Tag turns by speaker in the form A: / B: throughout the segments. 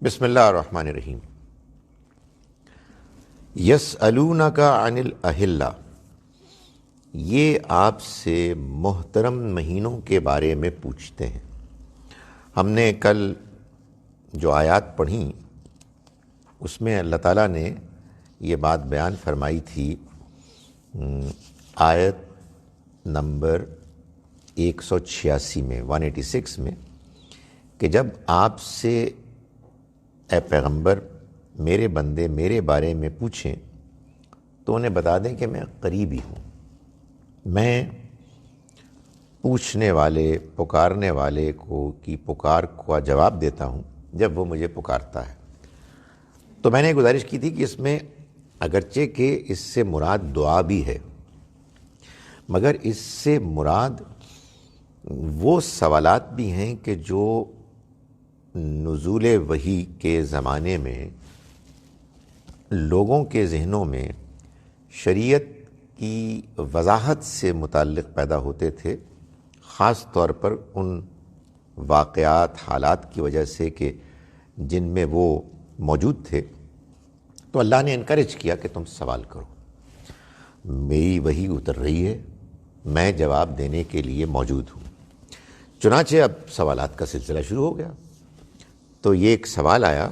A: بسم اللہ الرحمن الرحیم۔ یسألونک عن الاہلہ، یہ آپ سے محترم مہینوں کے بارے میں پوچھتے ہیں۔ ہم نے کل جو آیات پڑھیں اس میں اللہ تعالیٰ نے یہ بات بیان فرمائی تھی، آیت نمبر 186 میں 186 میں، کہ جب آپ سے اے پیغمبر میرے بندے میرے بارے میں پوچھیں تو انہیں بتا دیں کہ میں قریبی ہوں، میں پوچھنے والے پکارنے والے کی پکار کا جواب دیتا ہوں جب وہ مجھے پکارتا ہے۔ تو میں نے گزارش کی تھی کہ اس میں اگرچہ کہ اس سے مراد دعا بھی ہے، مگر اس سے مراد وہ سوالات بھی ہیں کہ جو نزول وحی کے زمانے میں لوگوں کے ذہنوں میں شریعت کی وضاحت سے متعلق پیدا ہوتے تھے، خاص طور پر ان واقعات حالات کی وجہ سے کہ جن میں وہ موجود تھے۔ تو اللہ نے انکریج کیا کہ تم سوال کرو، میری وحی اتر رہی ہے، میں جواب دینے کے لیے موجود ہوں۔ چنانچہ اب سوالات کا سلسلہ شروع ہو گیا۔ تو یہ ایک سوال آیا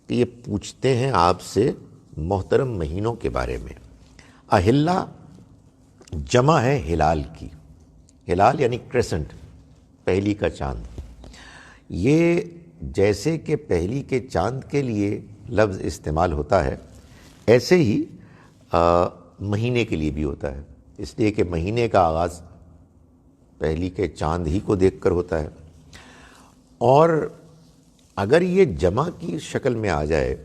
A: کہ یہ پوچھتے ہیں آپ سے محترم مہینوں کے بارے میں۔ اہلہ جمع ہے ہلال کی، ہلال یعنی کریسنٹ، پہلی کا چاند۔ یہ جیسے کہ پہلی کے چاند کے لیے لفظ استعمال ہوتا ہے، ایسے ہی مہینے کے لیے بھی ہوتا ہے، اس لیے کہ مہینے کا آغاز پہلی کے چاند ہی کو دیکھ کر ہوتا ہے۔ اور اگر یہ جمع کی شکل میں آ جائے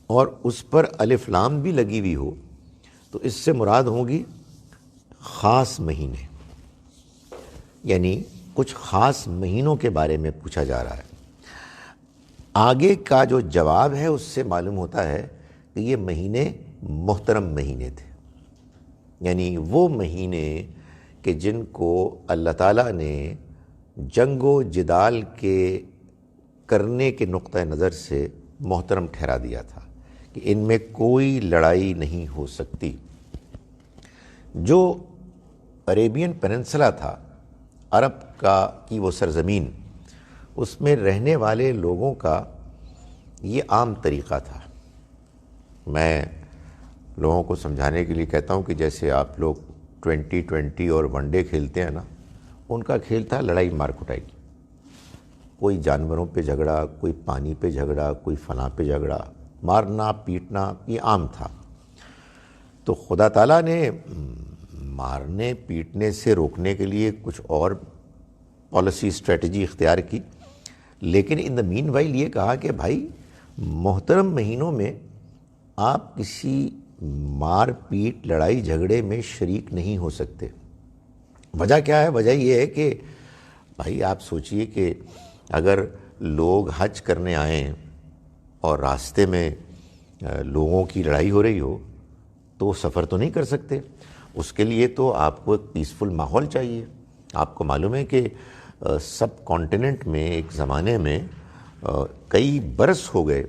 A: اور اس پر الف لام بھی لگی ہوئی ہو تو اس سے مراد ہوگی خاص مہینے، یعنی کچھ خاص مہینوں کے بارے میں پوچھا جا رہا ہے۔ آگے کا جو جواب ہے اس سے معلوم ہوتا ہے کہ یہ مہینے محترم مہینے تھے، یعنی وہ مہینے کہ جن کو اللہ تعالیٰ نے جنگ و جدال کے کرنے کے نقطہ نظر سے محترم ٹھہرا دیا تھا کہ ان میں کوئی لڑائی نہیں ہو سکتی۔ جو عریبین پیننسلا تھا، عرب کی وہ سرزمین، اس میں رہنے والے لوگوں کا یہ عام طریقہ تھا۔ میں لوگوں کو سمجھانے کے لیے کہتا ہوں کہ جیسے آپ لوگ 2020 اور ون ڈے کھیلتے ہیں نا، ان کا کھیل تھا لڑائی مار کٹائی، کوئی جانوروں پہ جھگڑا، کوئی پانی پہ جھگڑا، کوئی فلاں پہ جھگڑا، مارنا پیٹنا یہ عام تھا۔ تو خدا تعالیٰ نے مارنے پیٹنے سے روکنے کے لیے کچھ اور پالیسی اسٹریٹجی اختیار کی، لیکن ان دا مین وائل یہ کہا کہ بھائی محترم مہینوں میں آپ کسی مار پیٹ لڑائی جھگڑے میں شریک نہیں ہو سکتے۔ وجہ کیا ہے؟ وجہ یہ ہے کہ بھائی آپ سوچئے کہ اگر لوگ حج کرنے آئیں اور راستے میں لوگوں کی لڑائی ہو رہی ہو تو سفر تو نہیں کر سکتے، اس کے لیے تو آپ کو ایک پیسفل ماحول چاہیے۔ آپ کو معلوم ہے کہ سب کانٹیننٹ میں ایک زمانے میں کئی برس ہو گئے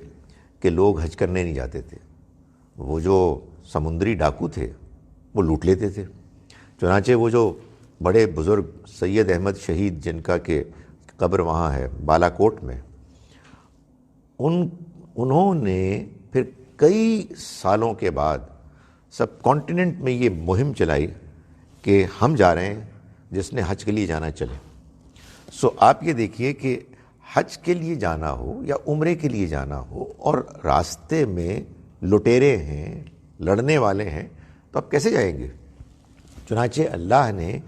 A: کہ لوگ حج کرنے نہیں جاتے تھے، وہ جو سمندری ڈاکو تھے وہ لوٹ لیتے تھے۔ چنانچہ وہ جو بڑے بزرگ سید احمد شہید، جن کا کہ قبر وہاں ہے بالا کوٹ میں، انہوں نے پھر کئی سالوں کے بعد سب کانٹیننٹ میں یہ مہم چلائی کہ ہم جا رہے ہیں، جس نے حج کے لیے جانا چلے۔ سو آپ یہ دیکھیے کہ حج کے لیے جانا ہو یا عمرے کے لیے جانا ہو اور راستے میں لٹیرے ہیں، لڑنے والے ہیں، تو آپ کیسے جائیں گے؟ چنانچہ اللہ نے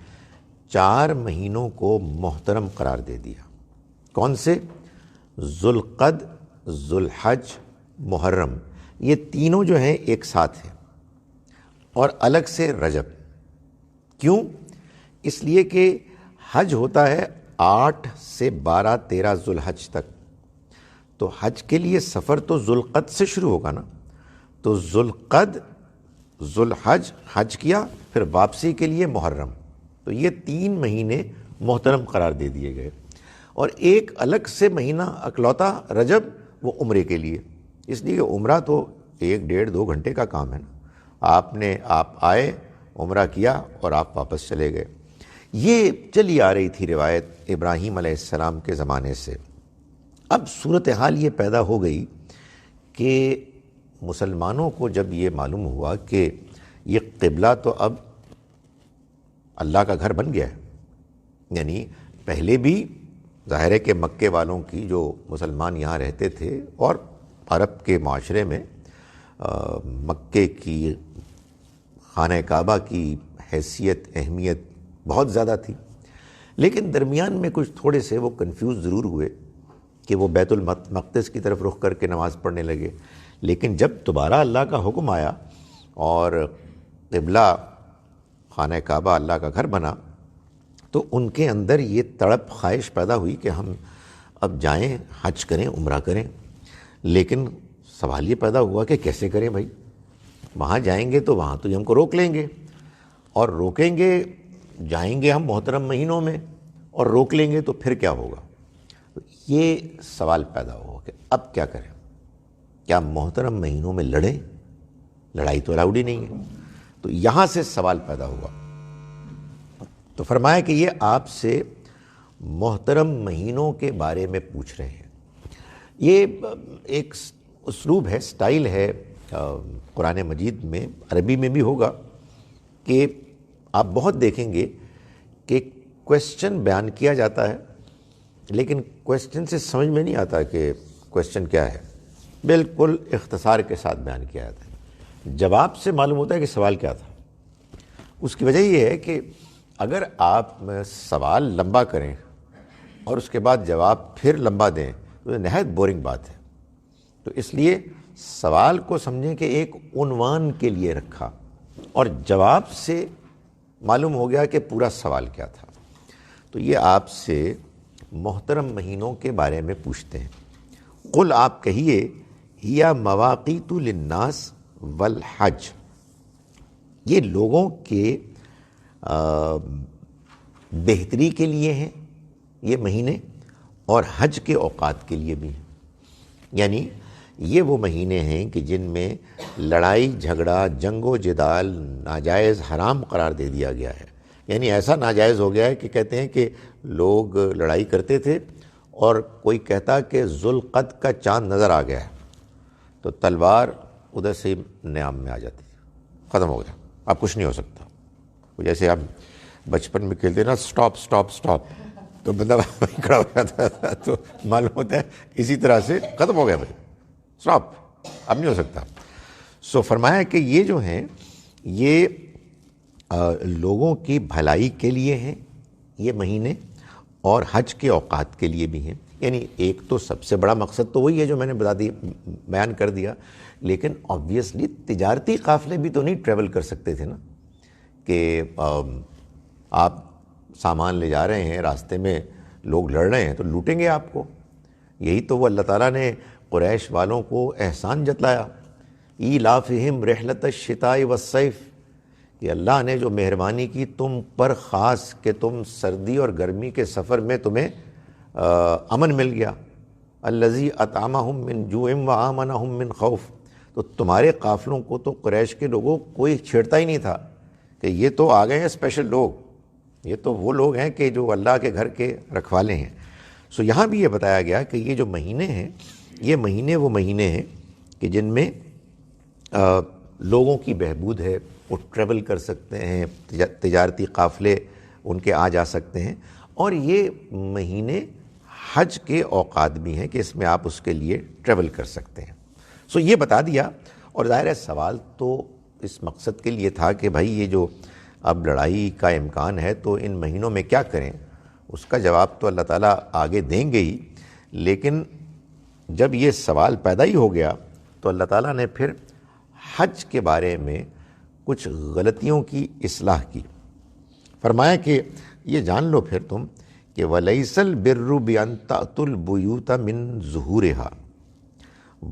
A: 4 مہینوں کو محترم قرار دے دیا۔ کون سے؟ ذوالقعد، ذوالحج، محرم، یہ تینوں جو ہیں ایک ساتھ ہیں، اور الگ سے رجب۔ کیوں؟ اس لیے کہ حج ہوتا ہے 8 سے 12 13 ذوالحج تک، تو حج کے لیے سفر تو ذوالقعد سے شروع ہوگا نا، تو ذوالقعد، ذوالحج، حج کیا، پھر واپسی کے لیے محرم، تو یہ 3 مہینے محترم قرار دے دیے گئے۔ اور ایک الگ سے مہینہ اکلوتا رجب، وہ عمرے کے لیے، اس لیے کہ عمرہ تو 1-1.5-2 گھنٹے کا کام ہے نا، آپ آئے، عمرہ کیا اور آپ واپس چلے گئے۔ یہ چلی آ رہی تھی روایت ابراہیم علیہ السلام کے زمانے سے۔ اب صورتحال یہ پیدا ہو گئی کہ مسلمانوں کو جب یہ معلوم ہوا کہ یہ قبلہ تو اب اللہ کا گھر بن گیا ہے، یعنی پہلے بھی ظاہر ہے کہ مکے والوں کی جو مسلمان یہاں رہتے تھے اور عرب کے معاشرے میں مکے کی خانہ کعبہ کی حیثیت اہمیت بہت زیادہ تھی، لیکن درمیان میں کچھ تھوڑے سے وہ کنفیوز ضرور ہوئے کہ وہ بیت المقدس کی طرف رخ کر کے نماز پڑھنے لگے، لیکن جب دوبارہ اللہ کا حکم آیا اور قبلہ خانہ کعبہ اللہ کا گھر بنا تو ان کے اندر یہ تڑپ خواہش پیدا ہوئی کہ ہم اب جائیں، حج کریں، عمرہ کریں، لیکن سوال یہ پیدا ہوا کہ کیسے کریں بھائی؟ وہاں جائیں گے تو وہاں تو یہ ہم کو روک لیں گے، اور روکیں گے، جائیں گے ہم محترم مہینوں میں اور روک لیں گے تو پھر کیا ہوگا؟ تو یہ سوال پیدا ہوا کہ اب کیا کریں؟ کیا محترم مہینوں میں لڑیں؟ لڑائی تو الاؤڈ ہی نہیں ہے۔ تو یہاں سے سوال پیدا ہوا، تو فرمایا کہ یہ آپ سے محترم مہینوں کے بارے میں پوچھ رہے ہیں۔ یہ ایک اسلوب ہے، سٹائل ہے قرآن مجید میں، عربی میں بھی ہوگا کہ آپ بہت دیکھیں گے کہ کویسچن بیان کیا جاتا ہے لیکن کویسچن سے سمجھ میں نہیں آتا کہ کویسچن کیا ہے، بالکل اختصار کے ساتھ بیان کیا جاتا ہے، جواب سے معلوم ہوتا ہے کہ سوال کیا تھا۔ اس کی وجہ یہ ہے کہ اگر آپ سوال لمبا کریں اور اس کے بعد جواب پھر لمبا دیں تو یہ نہایت بورنگ بات ہے، تو اس لیے سوال کو سمجھیں کہ ایک عنوان کے لیے رکھا اور جواب سے معلوم ہو گیا کہ پورا سوال کیا تھا۔ تو یہ آپ سے محترم مہینوں کے بارے میں پوچھتے ہیں۔ قل، آپ کہیے، ہیا مواقیت للناس والحج، یہ لوگوں کے بہتری کے لیے ہیں یہ مہینے، اور حج کے اوقات کے لیے بھی ہیں، یعنی یہ وہ مہینے ہیں کہ جن میں لڑائی جھگڑا، جنگ و جدال ناجائز حرام قرار دے دیا گیا ہے، یعنی ایسا ناجائز ہو گیا ہے کہ کہتے ہیں کہ لوگ لڑائی کرتے تھے اور کوئی کہتا کہ ذوالقعد کا چاند نظر آ گیا ہے تو تلوار ادھر سے نیام میں آ جاتی، ختم ہو گیا، اب کچھ نہیں ہو سکتا۔ جیسے ہم بچپن میں کھیلتے نا سٹاپ سٹاپ سٹاپ، تو بندہ وہیں کھڑا ہو جاتا تھا، تو معلوم ہوتا ہے اسی طرح سے ختم ہو گیا بھائی، سٹاپ، اب نہیں ہو سکتا۔ سو فرمایا کہ یہ جو ہیں یہ لوگوں کی بھلائی کے لیے ہیں یہ مہینے، اور حج کے اوقات کے لیے بھی ہیں، یعنی ایک تو سب سے بڑا مقصد تو وہی ہے جو میں نے بیان کر دیا، لیکن آبویسلی تجارتی قافلے بھی تو نہیں ٹریول کر سکتے تھے نا، کہ آپ سامان لے جا رہے ہیں، راستے میں لوگ لڑ رہے ہیں تو لوٹیں گے آپ کو۔ یہی تو وہ اللہ تعالیٰ نے قریش والوں کو احسان جتلایا، ایلافہم رحلۃ الشتاء والصیف، کہ اللہ نے جو مہربانی کی تم پر خاص کہ تم سردی اور گرمی کے سفر میں تمہیں امن مل گیا، الذی اطعمہم من جوع وآمنہم من خوف، تو تمہارے قافلوں کو تو قریش کے لوگوں کوئی چھیڑتا ہی نہیں تھا کہ یہ تو آ گئے ہیں اسپیشل لوگ، یہ تو وہ لوگ ہیں کہ جو اللہ کے گھر کے رکھوالے ہیں۔ سو یہاں بھی یہ بتایا گیا کہ یہ جو مہینے ہیں یہ مہینے وہ مہینے ہیں کہ جن میں لوگوں کی بہبود ہے، وہ ٹریول کر سکتے ہیں، تجارتی قافلے ان کے آ جا سکتے ہیں، اور یہ مہینے حج کے اوقات بھی ہیں کہ اس میں آپ اس کے لیے ٹریول کر سکتے ہیں۔ سو یہ بتا دیا، اور ظاہر ہے سوال تو اس مقصد کے لیے تھا کہ بھائی یہ جو اب لڑائی کا امکان ہے تو ان مہینوں میں کیا کریں، اس کا جواب تو اللہ تعالیٰ آگے دیں گے ہی، لیکن جب یہ سوال پیدا ہی ہو گیا تو اللہ تعالیٰ نے پھر حج کے بارے میں کچھ غلطیوں کی اصلاح کی۔ فرمایا کہ یہ جان لو پھر تم کہ وَلَيْسَ الْبِرُّ بِأَن تَأْتُوا الْبُيُوتَ مِن ظُهُورِهَا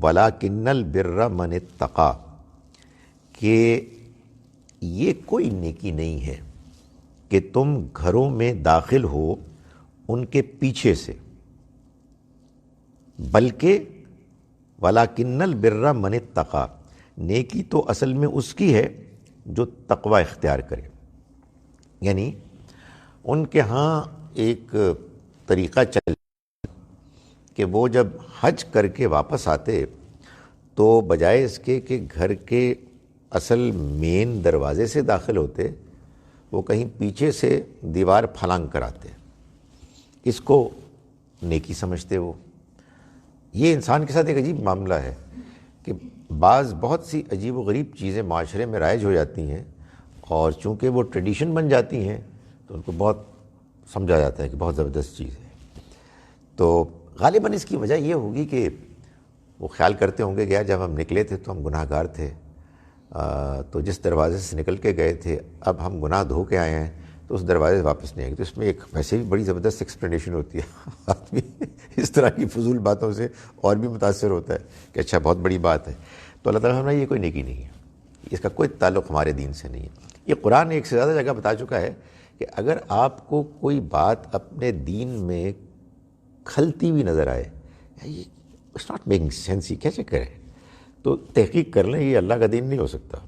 A: وَلَكِنَّ الْبِرَّ مَنِ اتَّقَىٰ، کہ یہ کوئی نیکی نہیں ہے کہ تم گھروں میں داخل ہو ان کے پیچھے سے، بلکہ وَلَكِنَّ الْبِرَّ مَنِ اتَّقَى، نیکی تو اصل میں اس کی ہے جو تقوی اختیار کرے. یعنی ان کے ہاں ایک طریقہ چل کہ وہ جب حج کر کے واپس آتے تو بجائے اس کے کہ گھر کے اصل مین دروازے سے داخل ہوتے، وہ کہیں پیچھے سے دیوار پھلانگ کر آتے. اس کو نیکی سمجھتے وہ. یہ انسان کے ساتھ ایک عجیب معاملہ ہے کہ بعض بہت سی عجیب و غریب چیزیں معاشرے میں رائج ہو جاتی ہیں، اور چونکہ وہ ٹریڈیشن بن جاتی ہیں تو ان کو بہت سمجھا جاتا ہے کہ بہت زبردست چیز ہے. تو غالباً اس کی وجہ یہ ہوگی کہ وہ خیال کرتے ہوں گے کہ یار جب ہم نکلے تھے تو ہم گناہ گار تھے، تو جس دروازے سے نکل کے گئے تھے اب ہم گناہ دھو کے آئے ہیں تو اس دروازے سے واپس نہیں آئے گے. تو اس میں ایک ویسے بھی بڑی زبردست ایکسپلینیشن ہوتی ہے. آدمی اس طرح کی فضول باتوں سے اور بھی متاثر ہوتا ہے کہ اچھا بہت بڑی بات ہے. تو اللہ تعالیٰ نے یہ کوئی نیکی نہیں ہے، اس کا کوئی تعلق ہمارے دین سے نہیں ہے. یہ قرآن ایک سے زیادہ جگہ بتا چکا ہے کہ اگر آپ کو کوئی بات اپنے دین میں کھلتی ہوئی نظر آئے، یہ اٹس ناٹ میکنگ سینس، یہ کیسے کریں، تو تحقیق کر لیں، یہ اللہ کا دین نہیں ہو سکتا.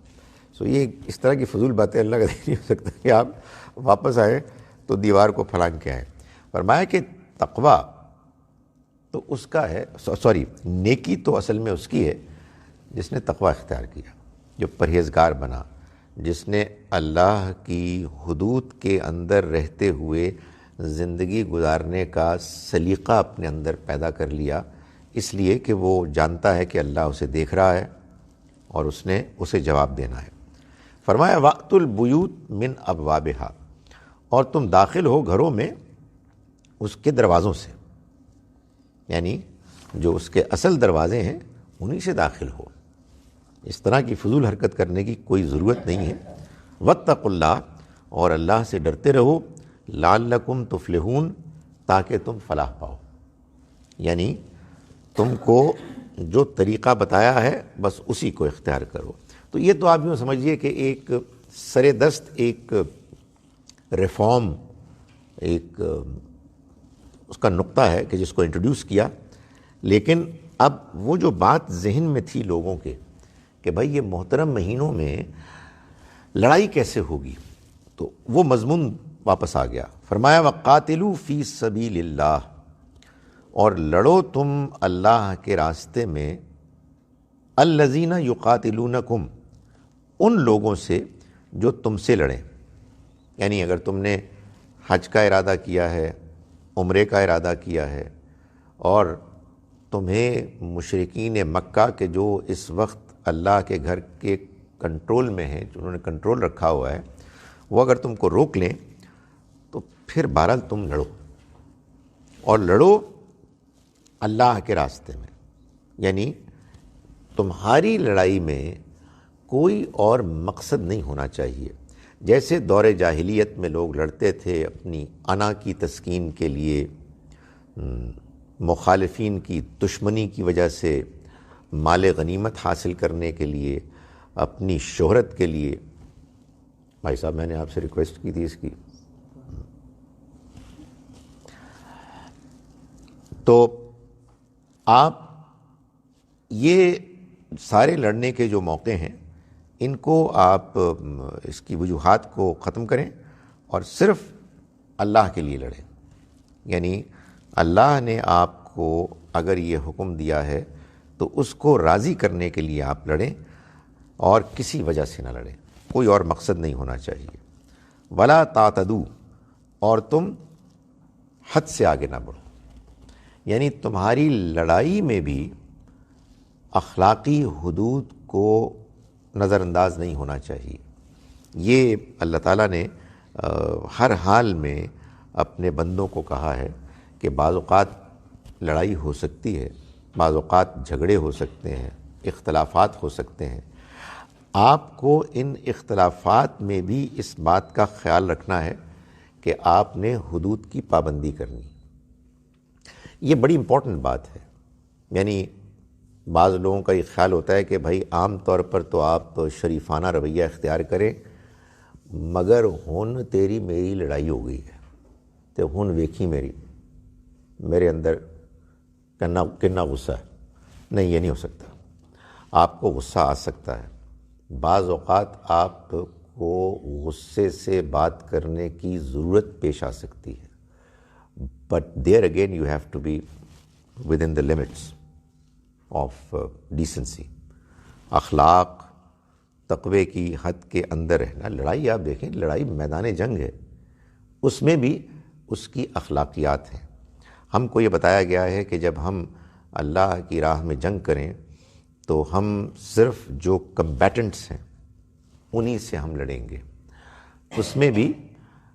A: یہ اس طرح کی فضول باتیں اللہ کا دین نہیں ہو سکتا کہ آپ واپس آئیں تو دیوار کو پھلانگ کے آئیں. فرمایا کہ تقوی تو اس کا ہے، نیکی تو اصل میں اس کی ہے جس نے تقوی اختیار کیا، جو پرہیزگار بنا، جس نے اللہ کی حدود کے اندر رہتے ہوئے زندگی گزارنے کا سلیقہ اپنے اندر پیدا کر لیا، اس لیے کہ وہ جانتا ہے کہ اللہ اسے دیکھ رہا ہے اور اس نے اسے جواب دینا ہے. فرمایا وَأْتُوا الْبُيُوتَ مِنْ أَبْوَابِهَا، اور تم داخل ہو گھروں میں اس کے دروازوں سے، یعنی جو اس کے اصل دروازے ہیں انہی سے داخل ہو. اس طرح کی فضول حرکت کرنے کی کوئی ضرورت نہیں ہے. وَاتَّقُوا اللَّهَ، اور اللہ سے ڈرتے رہو، لَعَلَّكُمْ تُفْلِحُونَ، تاکہ تم فلاح پاؤ. یعنی تم کو جو طریقہ بتایا ہے بس اسی کو اختیار کرو. تو یہ تو آپ یوں سمجھیے کہ ایک سر دست ایک ریفارم، ایک اس کا نقطہ ہے کہ جس کو انٹروڈیوس کیا. لیکن اب وہ جو بات ذہن میں تھی لوگوں کے کہ بھائی یہ محترم مہینوں میں لڑائی کیسے ہوگی، تو وہ مضمون واپس آ گیا. فرمایا وَقَاتِلُوا فِي سَبِيلِ اللَّهِ، اور لڑو تم اللہ کے راستے میں، الَّذِينَ يُقَاتِلُونَكُمْ، ان لوگوں سے جو تم سے لڑیں. یعنی اگر تم نے حج کا ارادہ کیا ہے، عمرے کا ارادہ کیا ہے، اور تمہیں مشرکین مکہ کے جو اس وقت اللہ کے گھر کے کنٹرول میں ہیں، جو انہوں نے کنٹرول رکھا ہوا ہے، وہ اگر تم کو روک لیں تو پھر بہرحال تم لڑو، اور لڑو اللہ کے راستے میں. یعنی تمہاری لڑائی میں کوئی اور مقصد نہیں ہونا چاہیے. جیسے دور جاہلیت میں لوگ لڑتے تھے اپنی انا کی تسکین کے لیے، مخالفین کی دشمنی کی وجہ سے مال غنیمت حاصل کرنے کے لیے، اپنی شہرت کے لیے. بھائی صاحب میں نے آپ سے ریکویسٹ کی تھی اس کی. تو آپ یہ سارے لڑنے کے جو موقع ہیں ان کو آپ اس کی وجوہات کو ختم کریں اور صرف اللہ کے لیے لڑیں. یعنی اللہ نے آپ کو اگر یہ حکم دیا ہے تو اس کو راضی کرنے کے لیے آپ لڑیں، اور کسی وجہ سے نہ لڑیں، کوئی اور مقصد نہیں ہونا چاہیے. ولا تعتدوا، اور تم حد سے آگے نہ بڑھو. یعنی تمہاری لڑائی میں بھی اخلاقی حدود کو نظر انداز نہیں ہونا چاہیے. یہ اللہ تعالیٰ نے ہر حال میں اپنے بندوں کو کہا ہے کہ بعض اوقات لڑائی ہو سکتی ہے، بعض اوقات جھگڑے ہو سکتے ہیں، اختلافات ہو سکتے ہیں. آپ کو ان اختلافات میں بھی اس بات کا خیال رکھنا ہے کہ آپ نے حدود کی پابندی کرنی. یہ بڑی امپورٹنٹ بات ہے. یعنی بعض لوگوں کا یہ خیال ہوتا ہے کہ بھائی عام طور پر تو آپ شریفانہ رویہ اختیار کریں، مگر ہن تیری میری لڑائی ہو گئی ہے تو ہن ویکھی میرے اندر کنا غصہ ہے. نہیں، یہ نہیں ہو سکتا. آپ کو غصہ آ سکتا ہے، بعض اوقات آپ کو غصے سے بات کرنے کی ضرورت پیش آ سکتی ہے، but there again you have to be within the limits of decency. اخلاق تقوی کی حد کے اندر رہنا. لڑائی آپ دیکھیں، لڑائی میدان جنگ ہے، اس میں بھی اس کی اخلاقیات ہیں. ہم کو یہ بتایا گیا ہے کہ جب ہم اللہ کی راہ میں جنگ کریں تو ہم صرف جو کمبیٹنٹس ہیں انہی سے ہم لڑیں گے. اس میں بھی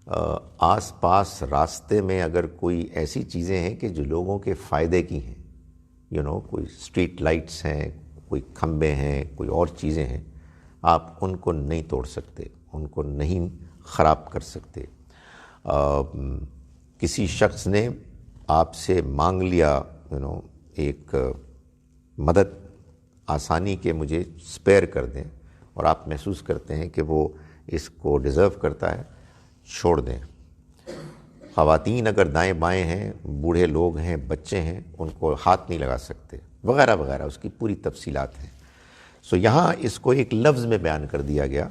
A: آس پاس راستے میں اگر کوئی ایسی چیزیں ہیں کہ جو لوگوں کے فائدے کی ہیں، کوئی اسٹریٹ لائٹس ہیں، کوئی کھمبے ہیں، کوئی اور چیزیں ہیں، آپ ان کو نہیں توڑ سکتے، ان کو نہیں خراب کر سکتے. کسی شخص نے آپ سے مانگ لیا ایک مدد آسانی کے مجھے سپیئر کر دیں، اور آپ محسوس کرتے ہیں کہ وہ اس کو ڈیزرو کرتا ہے، چھوڑ دیں. خواتین اگر دائیں بائیں ہیں، بوڑھے لوگ ہیں، بچے ہیں، ان کو ہاتھ نہیں لگا سکتے، وغیرہ وغیرہ، اس کی پوری تفصیلات ہیں. سو یہاں اس کو ایک لفظ میں بیان کر دیا گیا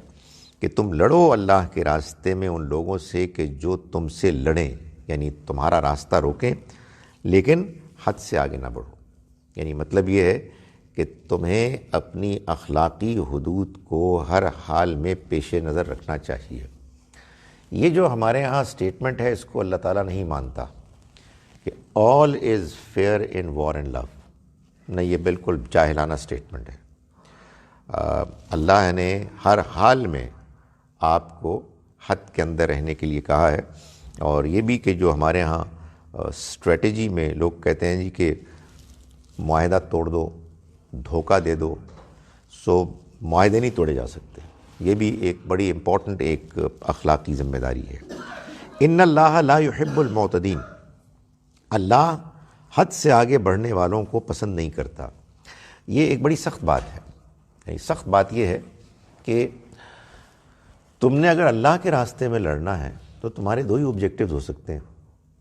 A: کہ تم لڑو اللہ کے راستے میں ان لوگوں سے کہ جو تم سے لڑیں، یعنی تمہارا راستہ روکیں، لیکن حد سے آگے نہ بڑھو. یعنی مطلب یہ ہے کہ تمہیں اپنی اخلاقی حدود کو ہر حال میں پیش نظر رکھنا چاہیے. یہ جو ہمارے ہاں اسٹیٹمنٹ ہے، اس کو اللہ تعالیٰ نہیں مانتا کہ all is fair in war and love. نہیں، یہ بالکل جاہلانہ اسٹیٹمنٹ ہے. اللہ نے ہر حال میں آپ کو حد کے اندر رہنے کے لیے کہا ہے. اور یہ بھی کہ جو ہمارے ہاں اسٹریٹجی میں لوگ کہتے ہیں جی کہ معاہدہ توڑ دو، دھوکہ دے دو، سو معاہدے نہیں توڑے جا سکتے. یہ بھی ایک بڑی امپورٹنٹ ایک اخلاقی ذمہ داری ہے. ان اللہ لا يحب المعتدین. اللہ حد سے آگے بڑھنے والوں کو پسند نہیں کرتا. یہ ایک بڑی سخت بات ہے. سخت بات یہ ہے کہ تم نے اگر اللہ کے راستے میں لڑنا ہے تو تمہارے دو ہی آبجیکٹیوز ہو سکتے ہیں.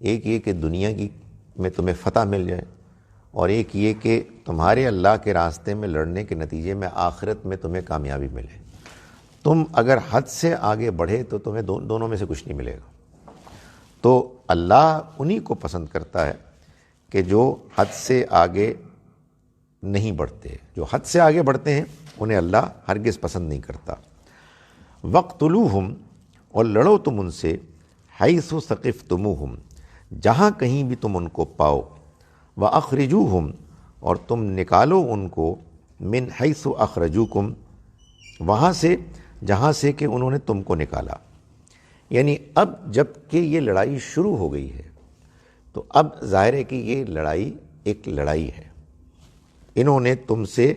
A: ایک یہ کہ دنیا کی میں تمہیں فتح مل جائے، اور ایک یہ کہ تمہارے اللہ کے راستے میں لڑنے کے نتیجے میں آخرت میں تمہیں کامیابی ملے. تم اگر حد سے آگے بڑھے تو تمہیں دونوں میں سے کچھ نہیں ملے گا. تو اللہ انہی کو پسند کرتا ہے کہ جو حد سے آگے نہیں بڑھتے. جو حد سے آگے بڑھتے ہیں انہیں اللہ ہرگز پسند نہیں کرتا. وَاقْتُلُوهُمْ، اور لڑو تم ان سے، حَيْثُ ثَقِفْتُمُوهُمْ، جہاں کہیں بھی تم ان کو پاؤ. وَأَخْرِجُوهُمْ، اور تم نکالو ان کو، مِنْ حَيْثُ أَخْرَجُوكُمْ، وہاں سے جہاں سے کہ انہوں نے تم کو نکالا. یعنی اب جب کہ یہ لڑائی شروع ہو گئی ہے تو اب ظاہر ہے کہ یہ لڑائی ایک لڑائی ہے. انہوں نے تم سے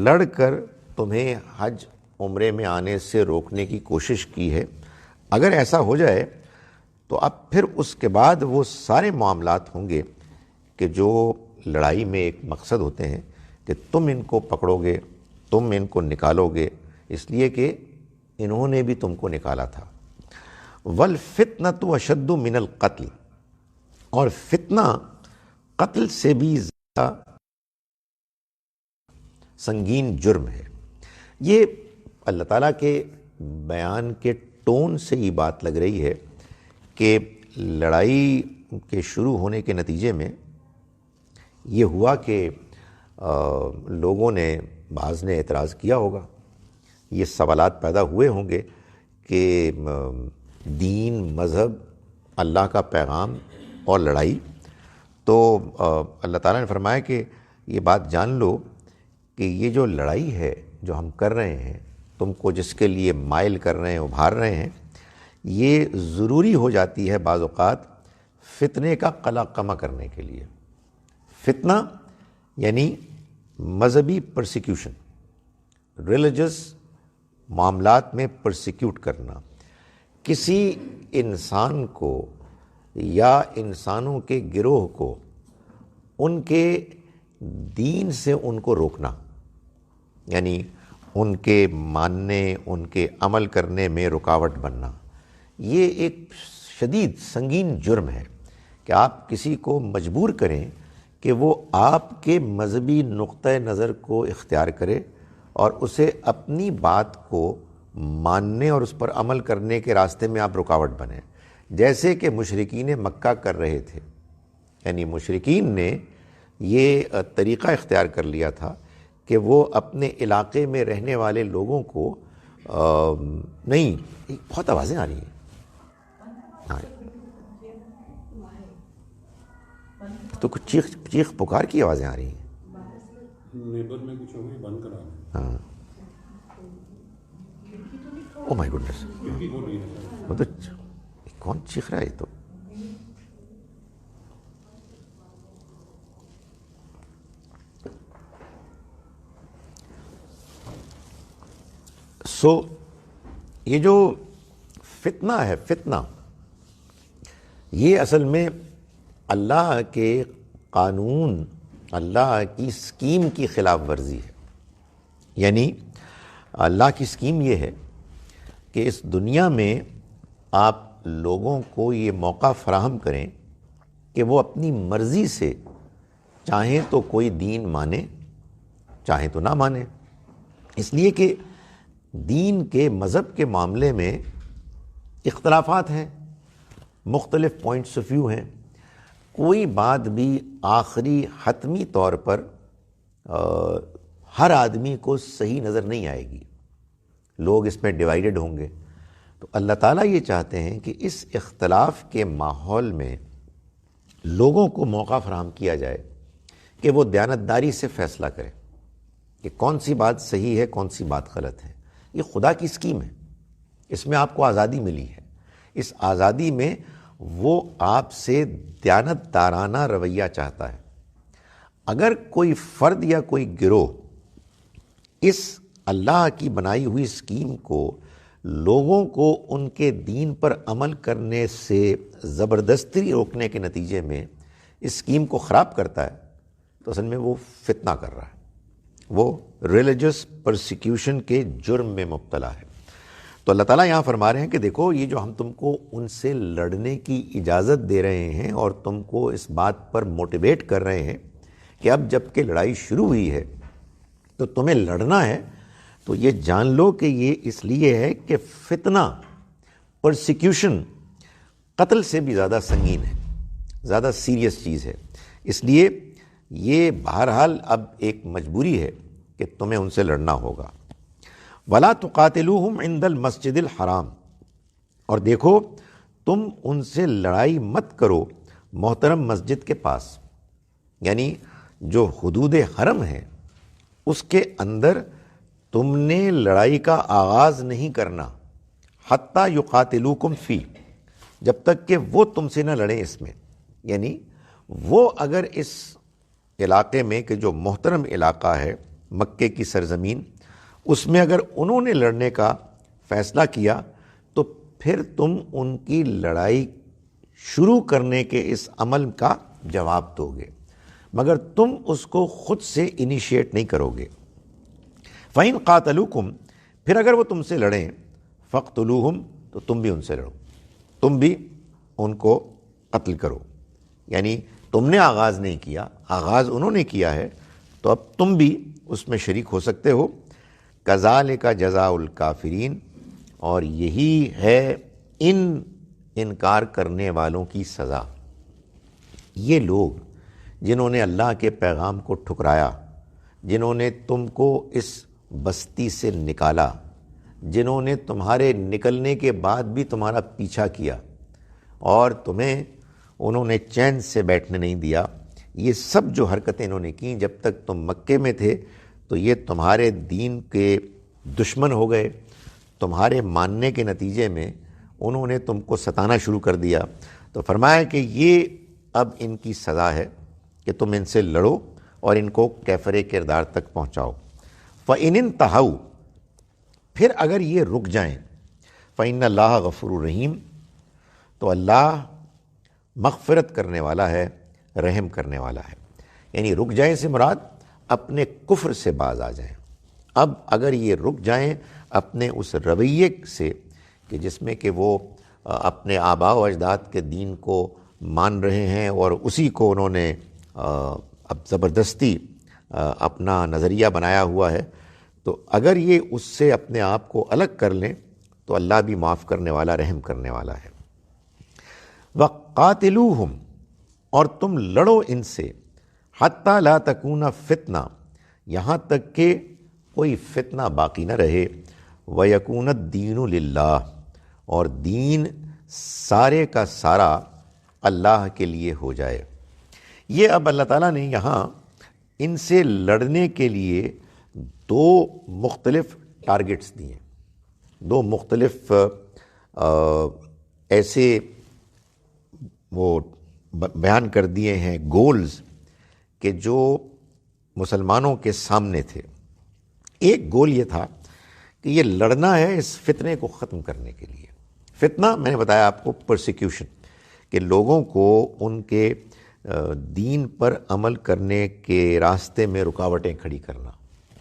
A: لڑ کر تمہیں حج عمرے میں آنے سے روکنے کی کوشش کی ہے. اگر ایسا ہو جائے تو اب پھر اس کے بعد وہ سارے معاملات ہوں گے کہ جو لڑائی میں ایک مقصد ہوتے ہیں کہ تم ان کو پکڑو گے، تم ان کو نکالو گے، اس لیے کہ انہوں نے بھی تم کو نکالا تھا. وَالْفِتْنَةُ أَشَدُّ مِنَ الْقَتْلِ، اور فتنہ قتل سے بھی زیادہ سنگین جرم ہے. یہ اللہ تعالیٰ کے بیان کے ٹون سے یہ بات لگ رہی ہے کہ لڑائی کے شروع ہونے کے نتیجے میں یہ ہوا کہ لوگوں نے، بعض نے اعتراض کیا ہوگا، یہ سوالات پیدا ہوئے ہوں گے کہ دین، مذہب، اللہ کا پیغام اور لڑائی. تو اللہ تعالیٰ نے فرمایا کہ یہ بات جان لو کہ یہ جو لڑائی ہے جو ہم کر رہے ہیں، تم کو جس کے لیے مائل کر رہے ہیں، ابھار رہے ہیں، یہ ضروری ہو جاتی ہے بعض اوقات فتنے کا قلقمہ کرنے کے لیے. فتنہ یعنی مذہبی پرسیکیوشن، ریلیجس معاملات میں پرسیکیوٹ کرنا. کسی انسان کو یا انسانوں کے گروہ کو ان کے دین سے ان کو روکنا، یعنی ان کے ماننے، ان کے عمل کرنے میں رکاوٹ بننا. یہ ایک شدید سنگین جرم ہے کہ آپ کسی کو مجبور کریں کہ وہ آپ کے مذہبی نقطۂ نظر کو اختیار کرے اور اسے اپنی بات کو ماننے اور اس پر عمل کرنے کے راستے میں آپ رکاوٹ بنیں، جیسے کہ مشرکین مکہ کر رہے تھے۔ یعنی مشرکین نے یہ طریقہ اختیار کر لیا تھا کہ وہ اپنے علاقے میں رہنے والے لوگوں کو نہیں، بہت آوازیں آ رہی ہیں، ہاں تو کچھ چیخ پکار کی آوازیں آ رہی ہیں،
B: نیبر میں کچھ ہوگی، بند کرا
A: ہاں، او مائی گڈنس، مطلب کون چیخ رہا ہے؟ یہ تو یہ جو فتنہ ہے، فتنہ یہ اصل میں اللہ کے قانون، اللہ کی اسکیم کی خلاف ورزی ہے۔ یعنی اللہ کی اسکیم یہ ہے کہ اس دنیا میں آپ لوگوں کو یہ موقع فراہم کریں کہ وہ اپنی مرضی سے چاہیں تو کوئی دین مانے، چاہیں تو نہ مانے، اس لیے کہ دین کے، مذہب کے معاملے میں اختلافات ہیں، مختلف پوائنٹس آف ویو ہیں، کوئی بات بھی آخری حتمی طور پر ہر آدمی کو صحیح نظر نہیں آئے گی، لوگ اس میں ڈیوائیڈڈ ہوں گے۔ تو اللہ تعالیٰ یہ چاہتے ہیں کہ اس اختلاف کے ماحول میں لوگوں کو موقع فراہم کیا جائے کہ وہ دیانتداری سے فیصلہ کرے کہ کون سی بات صحیح ہے، کون سی بات غلط ہے۔ یہ خدا کی اسکیم ہے، اس میں آپ کو آزادی ملی ہے، اس آزادی میں وہ آپ سے دیانتدارانہ رویہ چاہتا ہے۔ اگر کوئی فرد یا کوئی گروہ اس اللہ کی بنائی ہوئی اسکیم کو لوگوں کو ان کے دین پر عمل کرنے سے زبردستی روکنے کے نتیجے میں اس اسکیم کو خراب کرتا ہے تو اصل میں وہ فتنہ کر رہا ہے، وہ ریلیجس پرسیکیوشن کے جرم میں مبتلا ہے۔ تو اللہ تعالیٰ یہاں فرما رہے ہیں کہ دیکھو، یہ جو ہم تم کو ان سے لڑنے کی اجازت دے رہے ہیں اور تم کو اس بات پر موٹیویٹ کر رہے ہیں کہ اب جب کہ لڑائی شروع ہوئی ہے تو تمہیں لڑنا ہے، تو یہ جان لو کہ یہ اس لیے ہے کہ فتنہ، پرسیکیوشن قتل سے بھی زیادہ سنگین ہے، زیادہ سیریس چیز ہے، اس لیے یہ بہرحال اب ایک مجبوری ہے کہ تمہیں ان سے لڑنا ہوگا۔ وَلَا تُقَاتِلُوهُمْ عِنْدَ الْمَسْجِدِ الْحَرَامِ، اور دیکھو تم ان سے لڑائی مت کرو محترم مسجد کے پاس، یعنی جو حدود حرم ہے اس کے اندر تم نے لڑائی کا آغاز نہیں کرنا، حتیٰ یقاتلوکم فی، جب تک کہ وہ تم سے نہ لڑیں اس میں۔ یعنی وہ اگر اس علاقے میں کہ جو محترم علاقہ ہے مکے کی سرزمین، اس میں اگر انہوں نے لڑنے کا فیصلہ کیا تو پھر تم ان کی لڑائی شروع کرنے کے اس عمل کا جواب دو گے، مگر تم اس کو خود سے انیشیٹ نہیں کرو گے۔ فَإِنْ قَاتَلُوكُمْ، پھر اگر وہ تم سے لڑیں، فَاقْتُلُوهُمْ، تو تم بھی ان سے لڑو، تم بھی ان کو قتل کرو۔ یعنی تم نے آغاز نہیں کیا، آغاز انہوں نے کیا ہے، تو اب تم بھی اس میں شریک ہو سکتے ہو۔ کذالک جزاء الکافرین، اور یہی ہے ان انکار کرنے والوں کی سزا۔ یہ لوگ جنہوں نے اللہ کے پیغام کو ٹھکرایا، جنہوں نے تم کو اس بستی سے نکالا، جنہوں نے تمہارے نکلنے کے بعد بھی تمہارا پیچھا کیا اور تمہیں انہوں نے چین سے بیٹھنے نہیں دیا، یہ سب جو حرکتیں انہوں نے کیں جب تک تم مکے میں تھے، تو یہ تمہارے دین کے دشمن ہو گئے، تمہارے ماننے کے نتیجے میں انہوں نے تم کو ستانا شروع کر دیا۔ تو فرمایا کہ یہ اب ان کی سزا ہے کہ تم ان سے لڑو اور ان کو کیفر کردار تک پہنچاؤ۔ فَإِنِ انْتَهَوْا، پھر اگر یہ رک جائیں، فَإِنَّ اللَّهَ غَفُورٌ رَحِيمٌ، تو اللہ مغفرت کرنے والا ہے، رحم کرنے والا ہے۔ یعنی رک جائیں سے مراد اپنے کفر سے باز آ جائیں۔ اب اگر یہ رک جائیں اپنے اس رویے سے کہ جس میں کہ وہ اپنے آباء و اجداد کے دین کو مان رہے ہیں اور اسی کو انہوں نے اب زبردستی اپنا نظریہ بنایا ہوا ہے، تو اگر یہ اس سے اپنے آپ کو الگ کر لیں تو اللہ بھی معاف کرنے والا، رحم کرنے والا ہے۔ وَقَاتِلُوهُمْ، اور تم لڑو ان سے، حَتَّى لَا تَكُونَ فِتْنَةٌ، یہاں تک کہ کوئی فتنہ باقی نہ رہے، وَيَكُونَ الدِّينُ لِلَّهِ، اور دین سارے کا سارا اللہ کے لیے ہو جائے۔ یہ اب اللہ تعالیٰ نے یہاں ان سے لڑنے کے لیے دو مختلف ٹارگٹس دیے، دو مختلف ایسے وہ بیان کر دیے ہیں گولز کہ جو مسلمانوں کے سامنے تھے۔ ایک گول یہ تھا کہ یہ لڑنا ہے اس فتنے کو ختم کرنے کے لیے۔ فتنہ میں نے بتایا آپ کو پرسیکیوشن، کہ لوگوں کو ان کے دین پر عمل کرنے کے راستے میں رکاوٹیں کھڑی کرنا،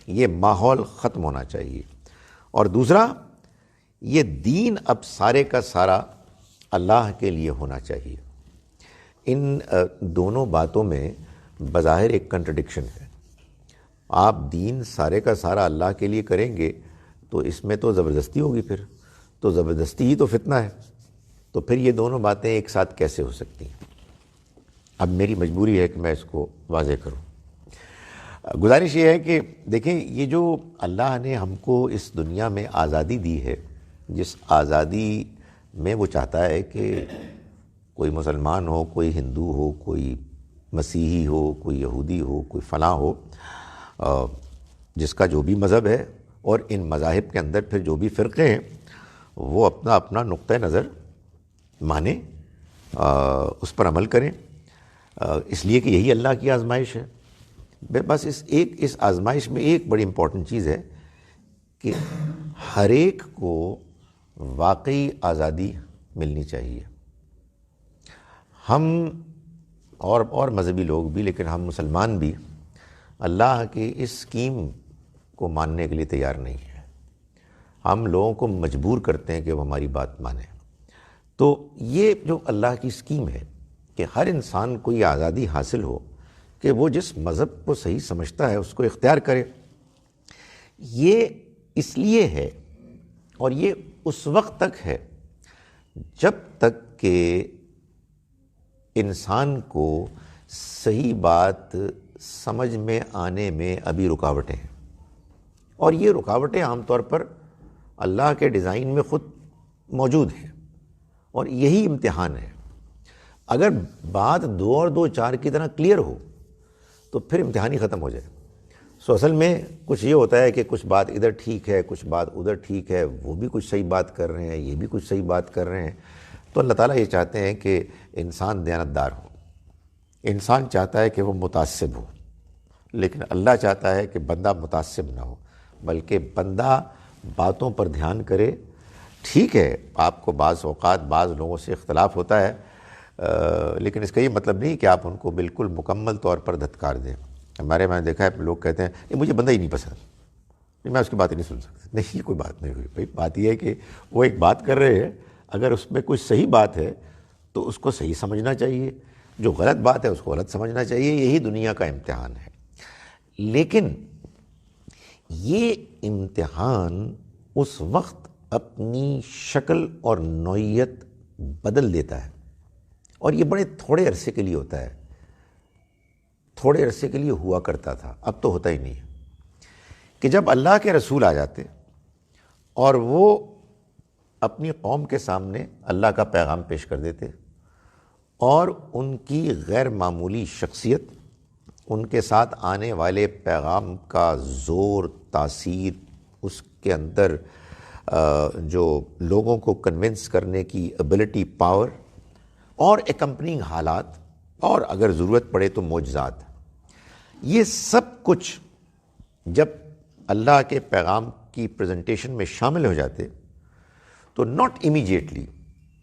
A: یہ ماحول ختم ہونا چاہیے۔ اور دوسرا، یہ دین اب سارے کا سارا اللہ کے لیے ہونا چاہیے۔ ان دونوں باتوں میں بظاہر ایک کنٹرڈکشن ہے۔ آپ دین سارے کا سارا اللہ کے لیے کریں گے تو اس میں تو زبردستی ہوگی، پھر تو زبردستی ہی تو فتنہ ہے، تو پھر یہ دونوں باتیں ایک ساتھ کیسے ہو سکتی ہیں؟ اب میری مجبوری ہے کہ میں اس کو واضح کروں۔ گزارش یہ ہے کہ دیکھیں، یہ جو اللہ نے ہم کو اس دنیا میں آزادی دی ہے، جس آزادی میں وہ چاہتا ہے کہ کوئی مسلمان ہو، کوئی ہندو ہو، کوئی مسیحی ہو، کوئی یہودی ہو، کوئی فلاں ہو، جس کا جو بھی مذہب ہے، اور ان مذاہب کے اندر پھر جو بھی فرقے ہیں وہ اپنا اپنا نقطہ نظر مانیں، اس پر عمل کریں، اس لیے کہ یہی اللہ کی آزمائش ہے۔ بس اس آزمائش میں ایک بڑی امپورٹنٹ چیز ہے کہ ہر ایک کو واقعی آزادی ملنی چاہیے۔ ہم اور مذہبی لوگ بھی، لیکن ہم مسلمان بھی اللہ کی اس اسکیم کو ماننے کے لیے تیار نہیں ہیں۔ ہم لوگوں کو مجبور کرتے ہیں کہ وہ ہماری بات مانیں۔ تو یہ جو اللہ کی اسکیم ہے کہ ہر انسان کو یہ آزادی حاصل ہو کہ وہ جس مذہب کو صحیح سمجھتا ہے اس کو اختیار کرے، یہ اس لیے ہے، اور یہ اس وقت تک ہے جب تک کہ انسان کو صحیح بات سمجھ میں آنے میں ابھی رکاوٹیں ہیں، اور یہ رکاوٹیں عام طور پر اللہ کے ڈیزائن میں خود موجود ہیں، اور یہی امتحان ہے۔ اگر بات 2 اور 2 4 کی طرح کلیئر ہو تو پھر امتحان ہی ختم ہو جائے۔ اصل میں کچھ یہ ہوتا ہے کہ کچھ بات ادھر ٹھیک ہے، کچھ بات ادھر ٹھیک ہے، وہ بھی کچھ صحیح بات کر رہے ہیں، یہ بھی کچھ صحیح بات کر رہے ہیں۔ تو اللہ تعالیٰ یہ چاہتے ہیں کہ انسان دیانتدار ہو، انسان چاہتا ہے کہ وہ متعصب ہو، لیکن اللہ چاہتا ہے کہ بندہ متعصب نہ ہو، بلکہ بندہ باتوں پر دھیان کرے۔ ٹھیک ہے، آپ کو بعض اوقات بعض لوگوں سے اختلاف ہوتا ہے، لیکن اس کا یہ مطلب نہیں کہ آپ ان کو بالکل مکمل طور پر دھتکار دیں۔ میں نے دیکھا ہے لوگ کہتے ہیں یہ مجھے بندہ ہی نہیں پسند، میں اس کی بات ہی نہیں سن سکتا۔ نہیں، یہ کوئی بات نہیں ہوئی بھائی، بات یہ ہے کہ وہ ایک بات کر رہے ہیں، اگر اس میں کوئی صحیح بات ہے تو اس کو صحیح سمجھنا چاہیے، جو غلط بات ہے اس کو غلط سمجھنا چاہیے۔ یہی دنیا کا امتحان ہے۔ لیکن یہ امتحان اس وقت اپنی شکل اور نوعیت بدل دیتا ہے، اور یہ بڑے تھوڑے عرصے کے لیے ہوتا ہے، تھوڑے عرصے کے لیے ہوا کرتا تھا، اب تو ہوتا ہی نہیں ہے، کہ جب اللہ کے رسول آ جاتے اور وہ اپنی قوم کے سامنے اللہ کا پیغام پیش کر دیتے، اور ان کی غیر معمولی شخصیت، ان کے ساتھ آنے والے پیغام کا زور، تاثیر، اس کے اندر جو لوگوں کو کنونس کرنے کی ایبلٹی، پاور، اور اکمپننگ حالات، اور اگر ضرورت پڑے تو معجزات، یہ سب کچھ جب اللہ کے پیغام کی پریزنٹیشن میں شامل ہو جاتے تو ناٹ امیجیٹلی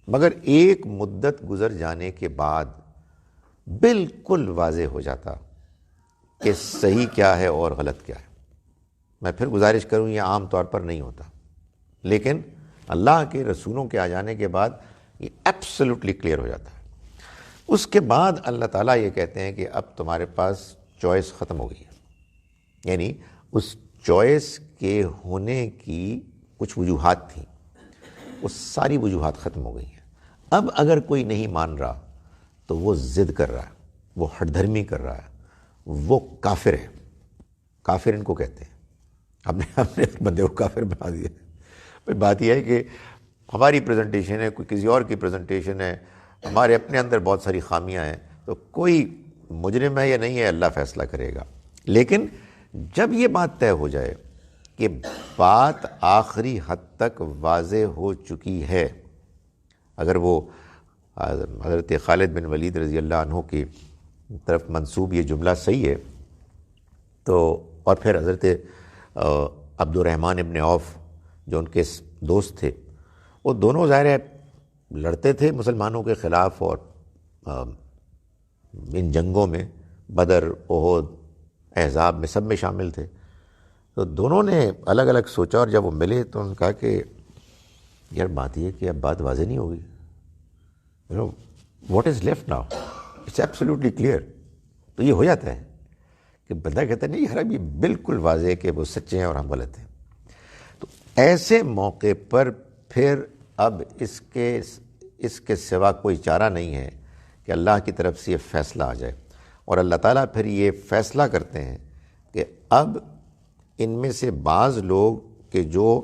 A: مگر ایک مدت گزر جانے کے بعد بالکل واضح ہو جاتا کہ صحیح کیا ہے اور غلط کیا ہے۔ میں پھر گزارش کروں، یہ عام طور پر نہیں ہوتا، لیکن اللہ کے رسولوں کے آ جانے کے بعد یہ ایبسلیوٹلی کلیئر ہو جاتا ہے۔ اس کے بعد اللہ تعالیٰ یہ کہتے ہیں کہ اب تمہارے پاس چوائس ختم ہو گئی ہے، یعنی اس چوائس کے ہونے کی کچھ وجوہات تھیں، وہ ساری وجوہات ختم ہو گئی ہیں۔ اب اگر کوئی نہیں مان رہا تو وہ ضد کر رہا ہے، وہ ہٹ دھرمی کر رہا ہے، وہ کافر ہے۔ کافر ان کو کہتے ہیں، ہم نے بندے کو کافر بنا دیا۔ پھر بات یہ ہے کہ ہماری پریزنٹیشن ہے، کوئی کسی اور کی پریزنٹیشن ہے، ہمارے اپنے اندر بہت ساری خامیاں ہیں، تو کوئی مجرم ہے یا نہیں ہے اللہ فیصلہ کرے گا۔ لیکن جب یہ بات طے ہو جائے کہ بات آخری حد تک واضح ہو چکی ہے، اگر وہ حضرت خالد بن ولید رضی اللہ عنہ کی طرف منسوب یہ جملہ صحیح ہے تو، اور پھر حضرت عبد الرحمن ابن عوف جو ان کے دوست تھے، وہ دونوں ظاہر ہے لڑتے تھے مسلمانوں کے خلاف، اور ان جنگوں میں بدر، احد، احزاب میں سب میں شامل تھے، تو دونوں نے الگ الگ سوچا، اور جب وہ ملے تو انہوں نے کہا کہ یار بات یہ ہے کہ اب بات واضح نہیں ہوگی، what is left now, it's absolutely clear. تو یہ ہو جاتا ہے کہ بندہ کہتا ہے نہیں یار اب یہ بالکل واضح ہے کہ وہ سچے ہیں اور ہم غلط ہیں۔ تو ایسے موقع پر پھر اب اس کے سوا کوئی چارہ نہیں ہے کہ اللہ کی طرف سے یہ فیصلہ آ جائے، اور اللہ تعالیٰ پھر یہ فیصلہ کرتے ہیں کہ اب ان میں سے بعض لوگ کہ جو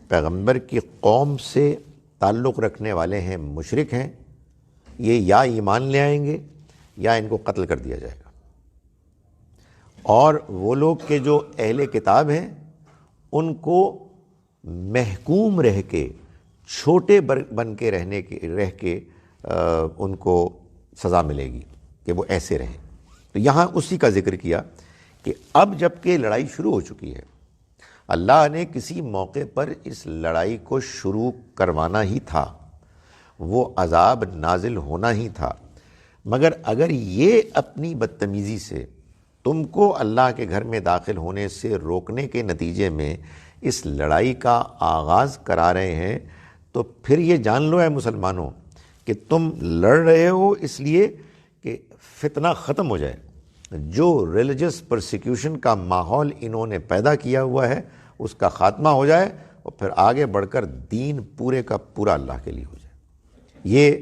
A: پیغمبر کی قوم سے تعلق رکھنے والے ہیں، مشرک ہیں، یہ یا ایمان لے آئیں گے یا ان کو قتل کر دیا جائے گا، اور وہ لوگ کہ جو اہل کتاب ہیں ان کو محکوم رہ کے، چھوٹے بن کے رہ کے ان کو سزا ملے گی کہ وہ ایسے رہیں۔ تو یہاں اسی کا ذکر کیا کہ اب جب کہ لڑائی شروع ہو چکی ہے، اللہ نے کسی موقع پر اس لڑائی کو شروع کروانا ہی تھا، وہ عذاب نازل ہونا ہی تھا، مگر اگر یہ اپنی بدتمیزی سے تم کو اللہ کے گھر میں داخل ہونے سے روکنے کے نتیجے میں اس لڑائی کا آغاز کرا رہے ہیں، تو پھر یہ جان لو اے مسلمانوں کہ تم لڑ رہے ہو اس لیے کہ فتنہ ختم ہو جائے، جو ریلیجس پرسیکیوشن کا ماحول انہوں نے پیدا کیا ہوا ہے اس کا خاتمہ ہو جائے، اور پھر آگے بڑھ کر دین پورے کا پورا اللہ کے لیے ہو جائے۔ یہ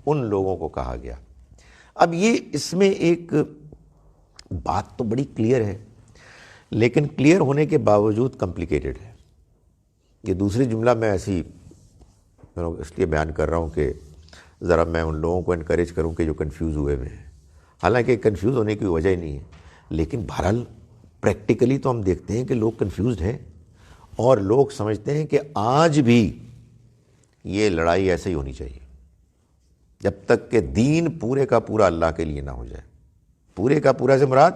A: ان لوگوں کو کہا گیا۔ اب یہ اس میں ایک بات تو بڑی کلیئر ہے، لیکن کلیئر ہونے کے باوجود کمپلیکیٹڈ ہے۔ یہ دوسری جملہ میں ایسی اس لیے بیان کر رہا ہوں کہ ذرا میں ان لوگوں کو انکریج کروں کہ جو کنفیوز ہوئے ہوئے ہیں، حالانکہ کنفیوز ہونے کی وجہ ہی نہیں ہے، لیکن بہرحال پریکٹیکلی تو ہم دیکھتے ہیں کہ لوگ کنفیوزڈ ہیں، اور لوگ سمجھتے ہیں کہ آج بھی یہ لڑائی ایسے ہی ہونی چاہیے جب تک کہ دین پورے کا پورا اللہ کے لیے نہ ہو جائے۔ پورے کا پورا سے مراد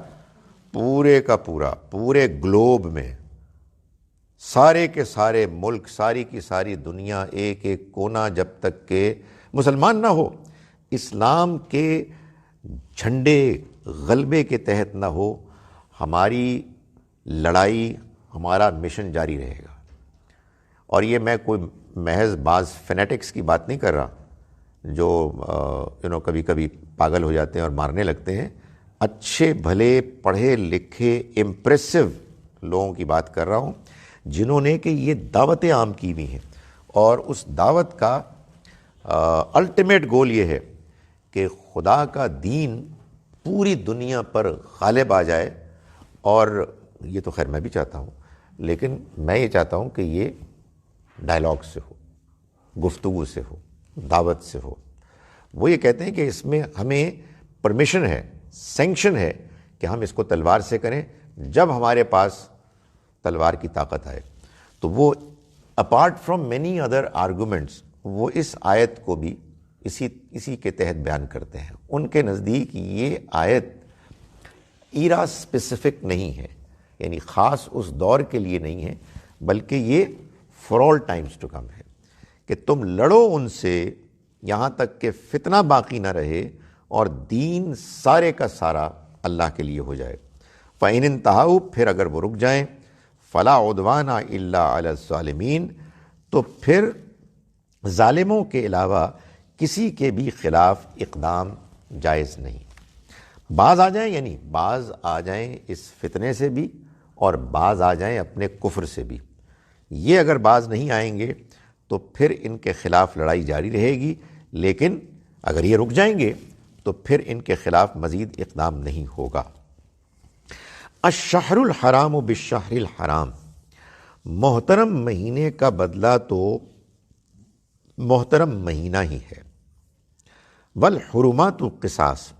A: پورے کا پورا، پورے گلوب میں سارے کے سارے ملک، ساری کی ساری دنیا، ایک ایک کونا جب تک کہ مسلمان نہ ہو، اسلام کے جھنڈے غلبے کے تحت نہ ہو، ہماری لڑائی، ہمارا مشن جاری رہے گا۔ اور یہ میں کوئی محض بعض فینیٹکس کی بات نہیں کر رہا جو کبھی کبھی پاگل ہو جاتے ہیں اور مارنے لگتے ہیں، اچھے بھلے پڑھے لکھے امپریسو لوگوں کی بات کر رہا ہوں، جنہوں نے کہ یہ دعوتیں عام کی ہوئی ہیں، اور اس دعوت کا الٹیمیٹ گول یہ ہے کہ خدا کا دین پوری دنیا پر غالب آ جائے۔ اور یہ تو خیر میں بھی چاہتا ہوں، لیکن میں یہ چاہتا ہوں کہ یہ ڈائلاگ سے ہو، گفتگو سے ہو، دعوت سے ہو۔ وہ یہ کہتے ہیں کہ اس میں ہمیں پرمیشن ہے، سینکشن ہے کہ ہم اس کو تلوار سے کریں جب ہمارے پاس تلوار کی طاقت آئے۔ تو وہ apart from many other arguments, وہ اس آیت کو بھی اسی کے تحت بیان کرتے ہیں۔ ان کے نزدیک یہ آیت ایرا اسپیسیفک نہیں ہے، یعنی خاص اس دور کے لیے نہیں ہے، بلکہ یہ for all times to come ہے کہ تم لڑو ان سے یہاں تک کہ فتنہ باقی نہ رہے اور دین سارے کا سارا اللہ کے لیے ہو جائے۔ فَإِنِ انتہوا، پھر اگر وہ رک جائیں، فَلَا عُدْوَانَ إِلَّا عَلَى الظَّالِمِينَ، تو پھر ظالموں کے علاوہ کسی کے بھی خلاف اقدام جائز نہیں۔ بعض آ جائیں، یعنی بعض آ جائیں اس فتنے سے بھی اور بعض آ جائیں اپنے کفر سے بھی. یہ اگر بعض نہیں آئیں گے تو پھر ان کے خلاف لڑائی جاری رہے گی، لیکن اگر یہ رک جائیں گے تو پھر ان کے خلاف مزید اقدام نہیں ہوگا. الشہر الحرام بالشہر الحرام، محترم مہینے کا بدلہ تو محترم مہینہ ہی ہے. والحرمات قصاص،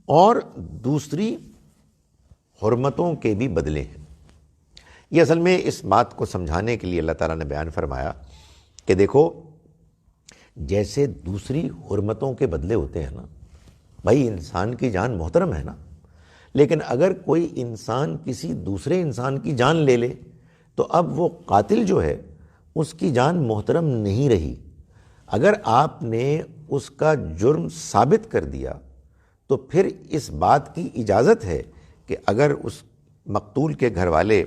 A: اور دوسری حرمتوں کے بھی بدلے ہیں. یہ اصل میں اس بات کو سمجھانے کے لیے اللہ تعالیٰ نے بیان فرمایا کہ دیکھو جیسے دوسری حرمتوں کے بدلے ہوتے ہیں نا، بھائی انسان کی جان محترم ہے نا، لیکن اگر کوئی انسان کسی دوسرے انسان کی جان لے لے تو اب وہ قاتل جو ہے اس کی جان محترم نہیں رہی. اگر آپ نے اس کا جرم ثابت کر دیا تو پھر اس بات کی اجازت ہے کہ اگر اس مقتول کے گھر والے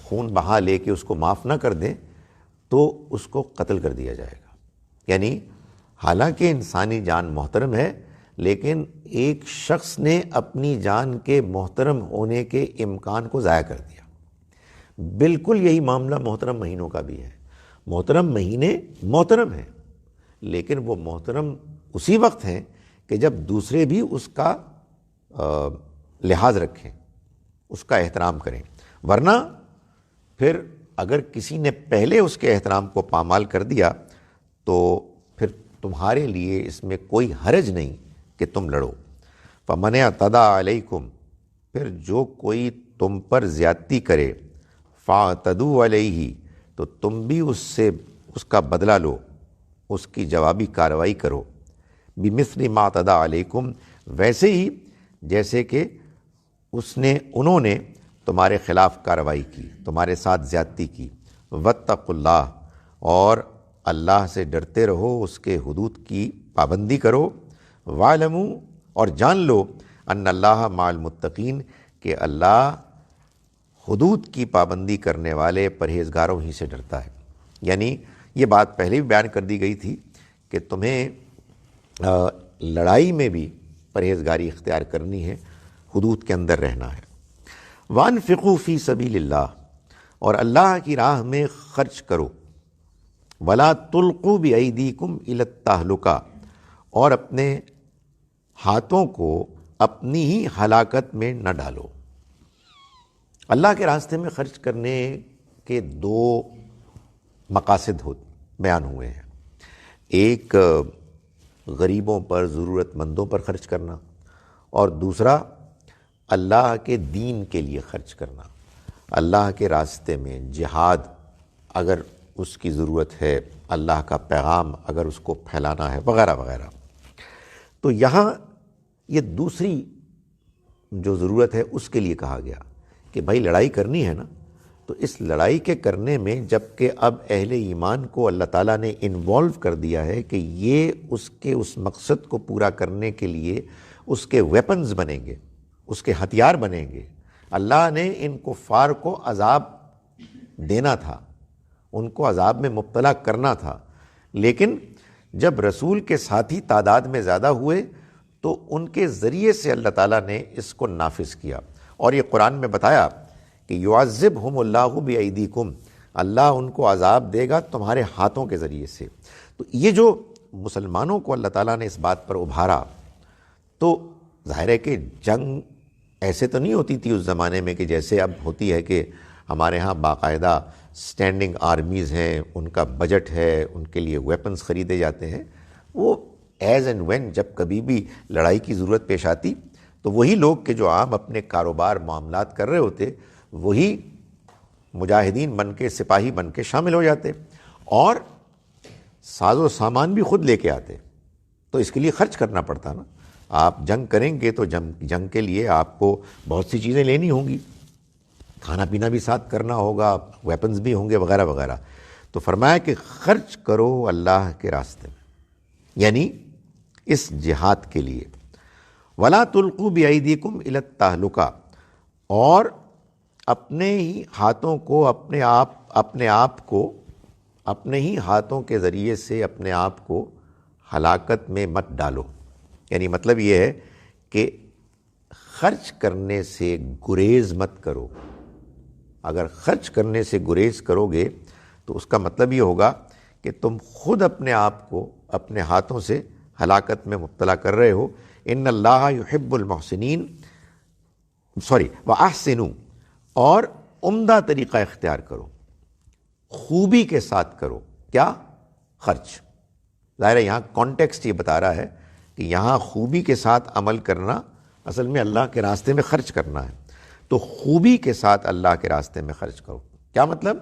A: خون بہا لے کے اس کو معاف نہ کر دیں تو اس کو قتل کر دیا جائے گا. یعنی حالانکہ انسانی جان محترم ہے، لیکن ایک شخص نے اپنی جان کے محترم ہونے کے امکان کو ضائع کر دیا. بالکل یہی معاملہ محترم مہینوں کا بھی ہے. محترم مہینے محترم ہیں، لیکن وہ محترم اسی وقت ہیں کہ جب دوسرے بھی اس کا لحاظ رکھیں، اس کا احترام کریں. ورنہ پھر اگر کسی نے پہلے اس کے احترام کو پامال کر دیا تو پھر تمہارے لیے اس میں کوئی حرج نہیں کہ تم لڑو. فَمَنِ اعْتَدَىٰ عَلَيْكُمْ، پھر جو کوئی تم پر زیادتی کرے، فَاعْتَدُوا عَلَيْهِ، تو تم بھی اس سے اس کا بدلہ لو، اس کی جوابی کارروائی کرو. بِمِثْلِ مَا اعْتَدَىٰ عَلَيْكُمْ، ویسے ہی جیسے کہ انہوں نے تمہارے خلاف کارروائی کی، تمہارے ساتھ زیادتی کی. وَاتَّقُوا اللَّهَ، اور اللہ سے ڈرتے رہو، اس کے حدود کی پابندی کرو. وَاعْلَمُوا، اور جان لو، أَنَّ اللَّهَ مَعَ الْمُتَّقِينَ، کہ اللہ حدود کی پابندی کرنے والے پرہیزگاروں ہی سے ڈرتا ہے. یعنی یہ بات پہلے بھی بیان کر دی گئی تھی کہ تمہیں لڑائی میں بھی پرہیزگاری اختیار کرنی ہے، حدود کے اندر رہنا ہے. وَأَنفِقُوا فِي سَبِيلِ اللَّهِ، اور اللہ کی راہ میں خرچ کرو. وَلَا تُلْقُوا بِأَيْدِيكُمْ إِلَى التَّهْلُكَةِ، اور اپنے ہاتھوں کو اپنی ہی ہلاکت میں نہ ڈالو. اللہ کے راستے میں خرچ کرنے کے دو مقاصد بیان ہوئے ہیں. ایک غریبوں پر، ضرورت مندوں پر خرچ کرنا، اور دوسرا اللہ کے دین کے لیے خرچ کرنا. اللہ کے راستے میں جہاد اگر اس کی ضرورت ہے، اللہ کا پیغام اگر اس کو پھیلانا ہے، وغیرہ وغیرہ. تو یہاں یہ دوسری جو ضرورت ہے اس کے لیے کہا گیا کہ بھائی لڑائی کرنی ہے نا، تو اس لڑائی کے کرنے میں جب کہ اب اہل ایمان کو اللہ تعالیٰ نے انوالو کر دیا ہے کہ یہ اس مقصد کو پورا کرنے کے لیے اس کے ویپنز بنیں گے، اس کے ہتھیار بنیں گے. اللہ نے ان کفار کو عذاب دینا تھا، ان کو عذاب میں مبتلا کرنا تھا، لیکن جب رسول کے ساتھی تعداد میں زیادہ ہوئے تو ان کے ذریعے سے اللہ تعالیٰ نے اس کو نافذ کیا. اور یہ قرآن میں بتایا کہ یعذبہم اللہ بایدیکم، اللہ ان کو عذاب دے گا تمہارے ہاتھوں کے ذریعے سے. تو یہ جو مسلمانوں کو اللہ تعالیٰ نے اس بات پر ابھارا، تو ظاہر ہے کہ جنگ ایسے تو نہیں ہوتی تھی اس زمانے میں کہ جیسے اب ہوتی ہے کہ ہمارے ہاں باقاعدہ سٹینڈنگ آرمیز ہیں، ان کا بجٹ ہے، ان کے لیے ویپنز خریدے جاتے ہیں. وہ ایز اینڈ وین جب کبھی بھی لڑائی کی ضرورت پیش آتی تو وہی لوگ کہ جو عام اپنے کاروبار معاملات کر رہے ہوتے وہی مجاہدین بن کے، سپاہی بن کے شامل ہو جاتے، اور ساز و سامان بھی خود لے کے آتے. تو اس کے لیے خرچ کرنا پڑتا نا. آپ جنگ کریں گے تو جنگ کے لیے آپ کو بہت سی چیزیں لینی ہوں گی، کھانا پینا بھی ساتھ کرنا ہوگا، ویپنز بھی ہوں گے، وغیرہ وغیرہ. تو فرمایا کہ خرچ کرو اللہ کے راستے میں، یعنی اس جہاد کے لیے. وَلَا تُلْقُوا بِأَيْدِيكُمْ إِلَى التَّهْلُكَةِ، اور اپنے ہی ہاتھوں کو اپنے ہی ہاتھوں کے ذریعے سے اپنے آپ کو ہلاکت میں مت ڈالو. یعنی مطلب یہ ہے کہ خرچ کرنے سے گریز مت کرو. اگر خرچ کرنے سے گریز کرو گے تو اس کا مطلب یہ ہوگا کہ تم خود اپنے آپ کو اپنے ہاتھوں سے ہلاکت میں مبتلا کر رہے ہو. ان اللہ یحب المحسنین وَأَحْسِنُوا، اور عمدہ طریقہ اختیار کرو، خوبی کے ساتھ کرو. کیا؟ خرچ. ظاہر ہے یہاں کانٹیکسٹ یہ بتا رہا ہے کہ یہاں خوبی کے ساتھ عمل کرنا اصل میں اللہ کے راستے میں خرچ کرنا ہے. تو خوبی کے ساتھ اللہ کے راستے میں خرچ کرو. کیا مطلب؟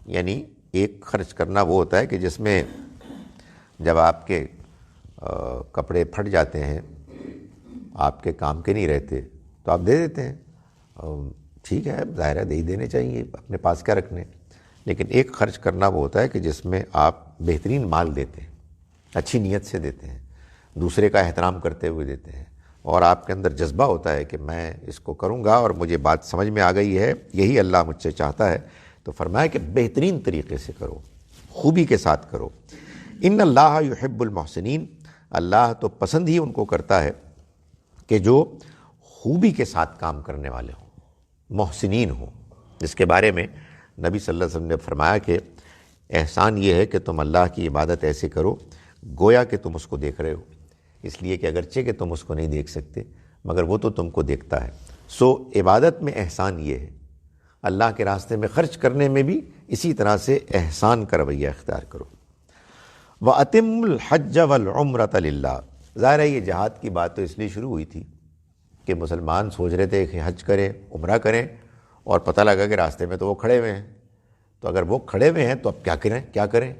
A: یعنی ایک خرچ کرنا وہ ہوتا ہے کہ جس میں جب آپ کے کپڑے پھٹ جاتے ہیں، آپ کے کام کے نہیں رہتے، تو آپ دے دیتے ہیں. ٹھیک ہے، ظاہر ہے دے ہی دینے چاہیے، اپنے پاس کیا رکھنے. لیکن ایک خرچ کرنا وہ ہوتا ہے کہ جس میں آپ بہترین مال دیتے ہیں، اچھی نیت سے دیتے ہیں، دوسرے کا احترام کرتے ہوئے دیتے ہیں، اور آپ کے اندر جذبہ ہوتا ہے کہ میں اس کو کروں گا اور مجھے بات سمجھ میں آ گئی ہے، یہی اللہ مجھ سے چاہتا ہے. تو فرمایا کہ بہترین طریقے سے کرو، خوبی کے ساتھ کرو. ان اللہ یحب المحسنین، اللہ تو پسند ہی ان کو کرتا ہے کہ جو خوبی کے ساتھ کام کرنے والے ہوں، محسنین ہوں. جس کے بارے میں نبی صلی اللہ علیہ وسلم نے فرمایا کہ احسان یہ ہے کہ تم اللہ کی عبادت ایسے کرو گویا کہ تم اس کو دیکھ رہے ہو، اس لیے کہ اگرچہ کہ تم اس کو نہیں دیکھ سکتے مگر وہ تو تم کو دیکھتا ہے. سو عبادت میں احسان یہ ہے. اللہ کے راستے میں خرچ کرنے میں بھی اسی طرح سے احسان کا رویہ اختیار کرو. وَأَتِمُّ الْحَجَّ وَالْعُمْرَةَ لِلَّهِ. ظاہر ہے یہ جہاد کی بات تو اس لیے شروع ہوئی تھی کہ مسلمان سوچ رہے تھے کہ حج کریں، عمرہ کریں، اور پتہ لگا کہ راستے میں تو وہ کھڑے ہوئے ہیں. تو اگر وہ کھڑے ہوئے ہیں تو اب کیا کریں؟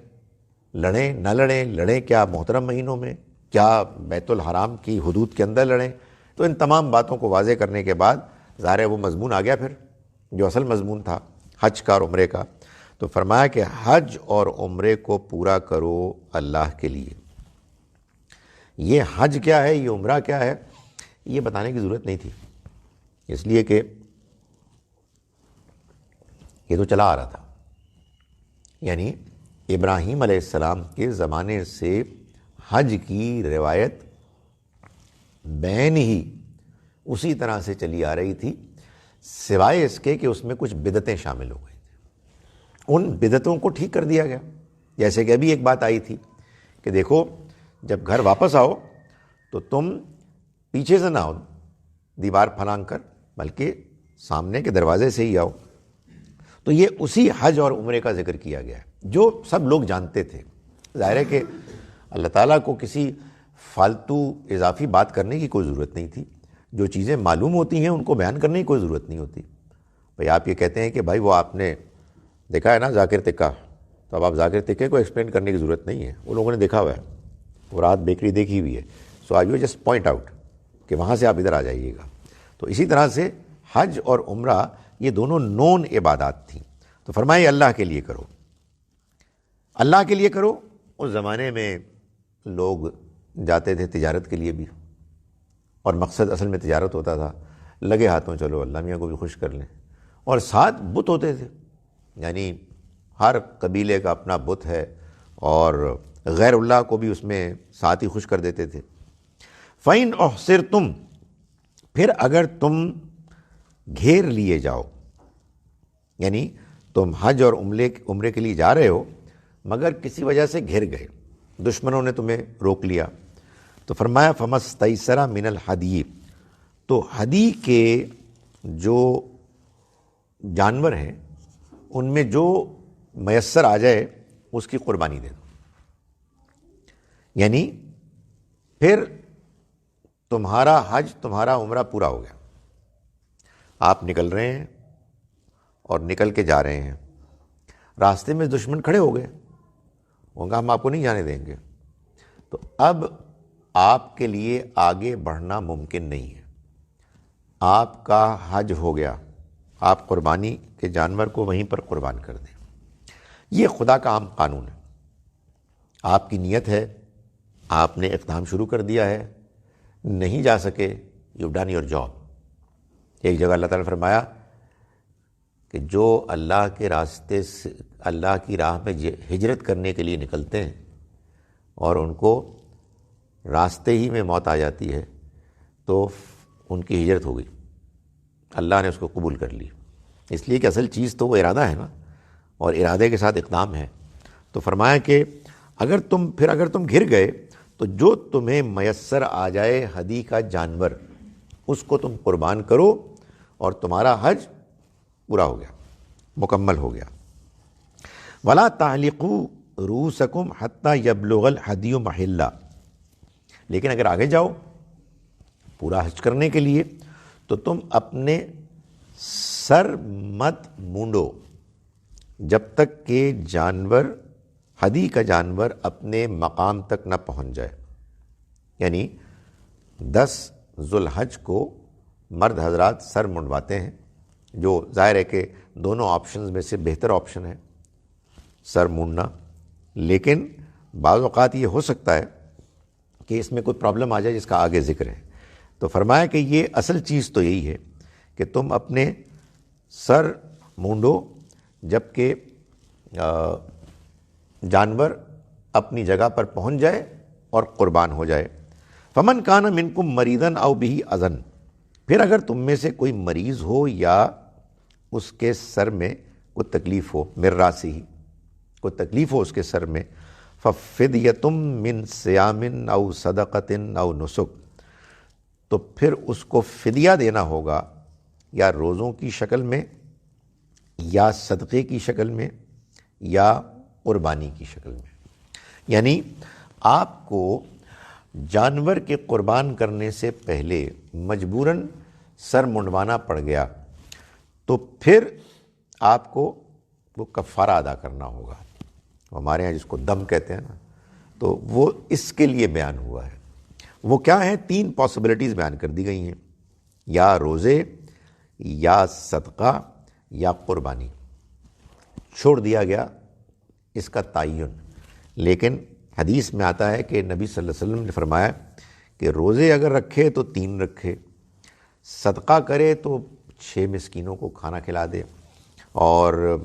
A: لڑیں نہ لڑیں؟ لڑیں کیا محترم مہینوں میں؟ کیا بیت الحرام کی حدود کے اندر لڑیں؟ تو ان تمام باتوں کو واضح کرنے کے بعد ظاہر ہے وہ مضمون آ گیا پھر جو اصل مضمون تھا حج کا اور عمرے کا. تو فرمایا کہ حج اور عمرے کو پورا کرو اللہ کے لیے. یہ حج کیا ہے، یہ عمرہ کیا ہے، یہ بتانے کی ضرورت نہیں تھی، اس لیے کہ یہ تو چلا آ رہا تھا. یعنی ابراہیم علیہ السلام کے زمانے سے حج کی روایت بین ہی اسی طرح سے چلی آ رہی تھی، سوائے اس کے کہ اس میں کچھ بدعتیں شامل ہو گئی تھیں. ان بدعتوں کو ٹھیک کر دیا گیا. جیسے کہ ابھی ایک بات آئی تھی کہ دیکھو جب گھر واپس آؤ تو تم پیچھے سے نہ آؤ دیوار پھلانگ کر، بلکہ سامنے کے دروازے سے ہی آؤ. تو یہ اسی حج اور عمرے کا ذکر کیا گیا ہے جو سب لوگ جانتے تھے. ظاہر ہے کہ اللہ تعالیٰ کو کسی فالتو اضافی بات کرنے کی کوئی ضرورت نہیں تھی. جو چیزیں معلوم ہوتی ہیں ان کو بیان کرنے کی کوئی ضرورت نہیں ہوتی. بھئی آپ یہ کہتے ہیں کہ بھائی وہ آپ نے دیکھا ہے نا ذاکر تکہ، تو اب آپ ذاکر تکے کو ایکسپلین کرنے کی ضرورت نہیں ہے، وہ لوگوں نے دیکھا ہوا ہے، وہ رات بیکری دیکھی ہوئی ہے. سو آئی یو جسٹ پوائنٹ آؤٹ کہ وہاں سے آپ ادھر آ جائیے گا. تو اسی طرح سے حج اور عمرہ یہ دونوں نون عبادات تھیں. تو فرمائے اللہ کے لیے کرو، اللہ کے لیے کرو. اس زمانے میں لوگ جاتے تھے تجارت کے لیے بھی، اور مقصد اصل میں تجارت ہوتا تھا. لگے ہاتھوں چلو اللہ میاں کو بھی خوش کر لیں. اور ساتھ بت ہوتے تھے، یعنی ہر قبیلے کا اپنا بت ہے، اور غیر اللہ کو بھی اس میں ساتھ ہی خوش کر دیتے تھے. فَإِنْ أُحْصِرْتُمْ، پھر اگر تم گھیر لیے جاؤ، یعنی تم حج اور عمرے کے لیے جا رہے ہو مگر کسی وجہ سے گھر گئے، دشمنوں نے تمہیں روک لیا. تو فرمایا فَمَسْتَيْسَرَ مِنَ الْحَدِيِّ، تو ہدی کے جو جانور ہیں ان میں جو میسر آ جائے اس کی قربانی دے دو. یعنی پھر تمہارا حج تمہارا عمرہ پورا ہو گیا. آپ نکل رہے ہیں اور نکل کے جا رہے ہیں، راستے میں دشمن کھڑے ہو گئے، وہ کہا ہم آپ کو نہیں جانے دیں گے. تو اب آپ کے لیے آگے بڑھنا ممکن نہیں ہے. آپ کا حج ہو گیا، آپ قربانی کے جانور کو وہیں پر قربان کر دیں. یہ خدا کا عام قانون ہے. آپ کی نیت ہے، آپ نے اقدام شروع کر دیا ہے، نہیں جا سکے، یو ڈن یور جاب. ایک جگہ اللہ تعالیٰ نے فرمایا کہ جو اللہ کے راستے سے اللہ کی راہ میں ہجرت کرنے کے لیے نکلتے ہیں اور ان کو راستے ہی میں موت آ جاتی ہے تو ان کی ہجرت ہو گئی، اللہ نے اس کو قبول کر لی، اس لیے کہ اصل چیز تو وہ ارادہ ہے نا، اور ارادے کے ساتھ اقدام ہے۔ تو فرمایا کہ اگر تم گھر گئے تو جو تمہیں میسر آ جائے ہدی کا جانور اس کو تم قربان کرو اور تمہارا حج پورا ہو گیا، مکمل ہو گیا۔ وَلَا تَعْلِقُوا رُؤُوسَكُمْ حَتَّى يَبْلُغَ الْحَدْيُ مَحِلَّهُ، لیکن اگر آگے جاؤ پورا حج کرنے کے لیے تو تم اپنے سر مت مونڈو جب تک کہ جانور ہدی کا جانور اپنے مقام تک نہ پہنچ جائے۔ یعنی 10 ذو الحج کو مرد حضرات سر منڈواتے ہیں، جو ظاہر ہے کہ دونوں آپشنز میں سے بہتر آپشن ہے سر مونڈنا، لیکن بعض اوقات یہ ہو سکتا ہے کہ اس میں کوئی پرابلم آ جائے جس کا آگے ذکر ہے۔ تو فرمایا کہ یہ اصل چیز تو یہی ہے کہ تم اپنے سر مونڈو جب کہ جانور اپنی جگہ پر پہنچ جائے اور قربان ہو جائے۔ فمن کان منکم مریضا او بہ اذن، پھر اگر تم میں سے کوئی مریض ہو یا اس کے سر میں کوئی تکلیف ہو، من راسہ، کوئی تکلیف ہو اس کے سر میں، ففدیۃ من صیام او صدقۃ او نسک، تو پھر اس کو فدیہ دینا ہوگا، یا روزوں کی شکل میں، یا صدقے کی شکل میں، یا قربانی کی شکل میں۔ یعنی آپ کو جانور کے قربان کرنے سے پہلے مجبوراً سر منڈوانا پڑ گیا تو پھر آپ کو وہ کفارہ ادا کرنا ہوگا، ہمارے ہاں جس کو دم کہتے ہیں نا، تو وہ اس کے لیے بیان ہوا ہے۔ وہ کیا ہیں؟ 3 پاسبلٹیز بیان کر دی گئی ہیں، یا روزے، یا صدقہ، یا قربانی۔ چھوڑ دیا گیا اس کا تعین، لیکن حدیث میں آتا ہے کہ نبی صلی اللہ علیہ وسلم نے فرمایا کہ روزے اگر رکھے تو 3 رکھے، صدقہ کرے تو 6 مسکینوں کو کھانا کھلا دے، اور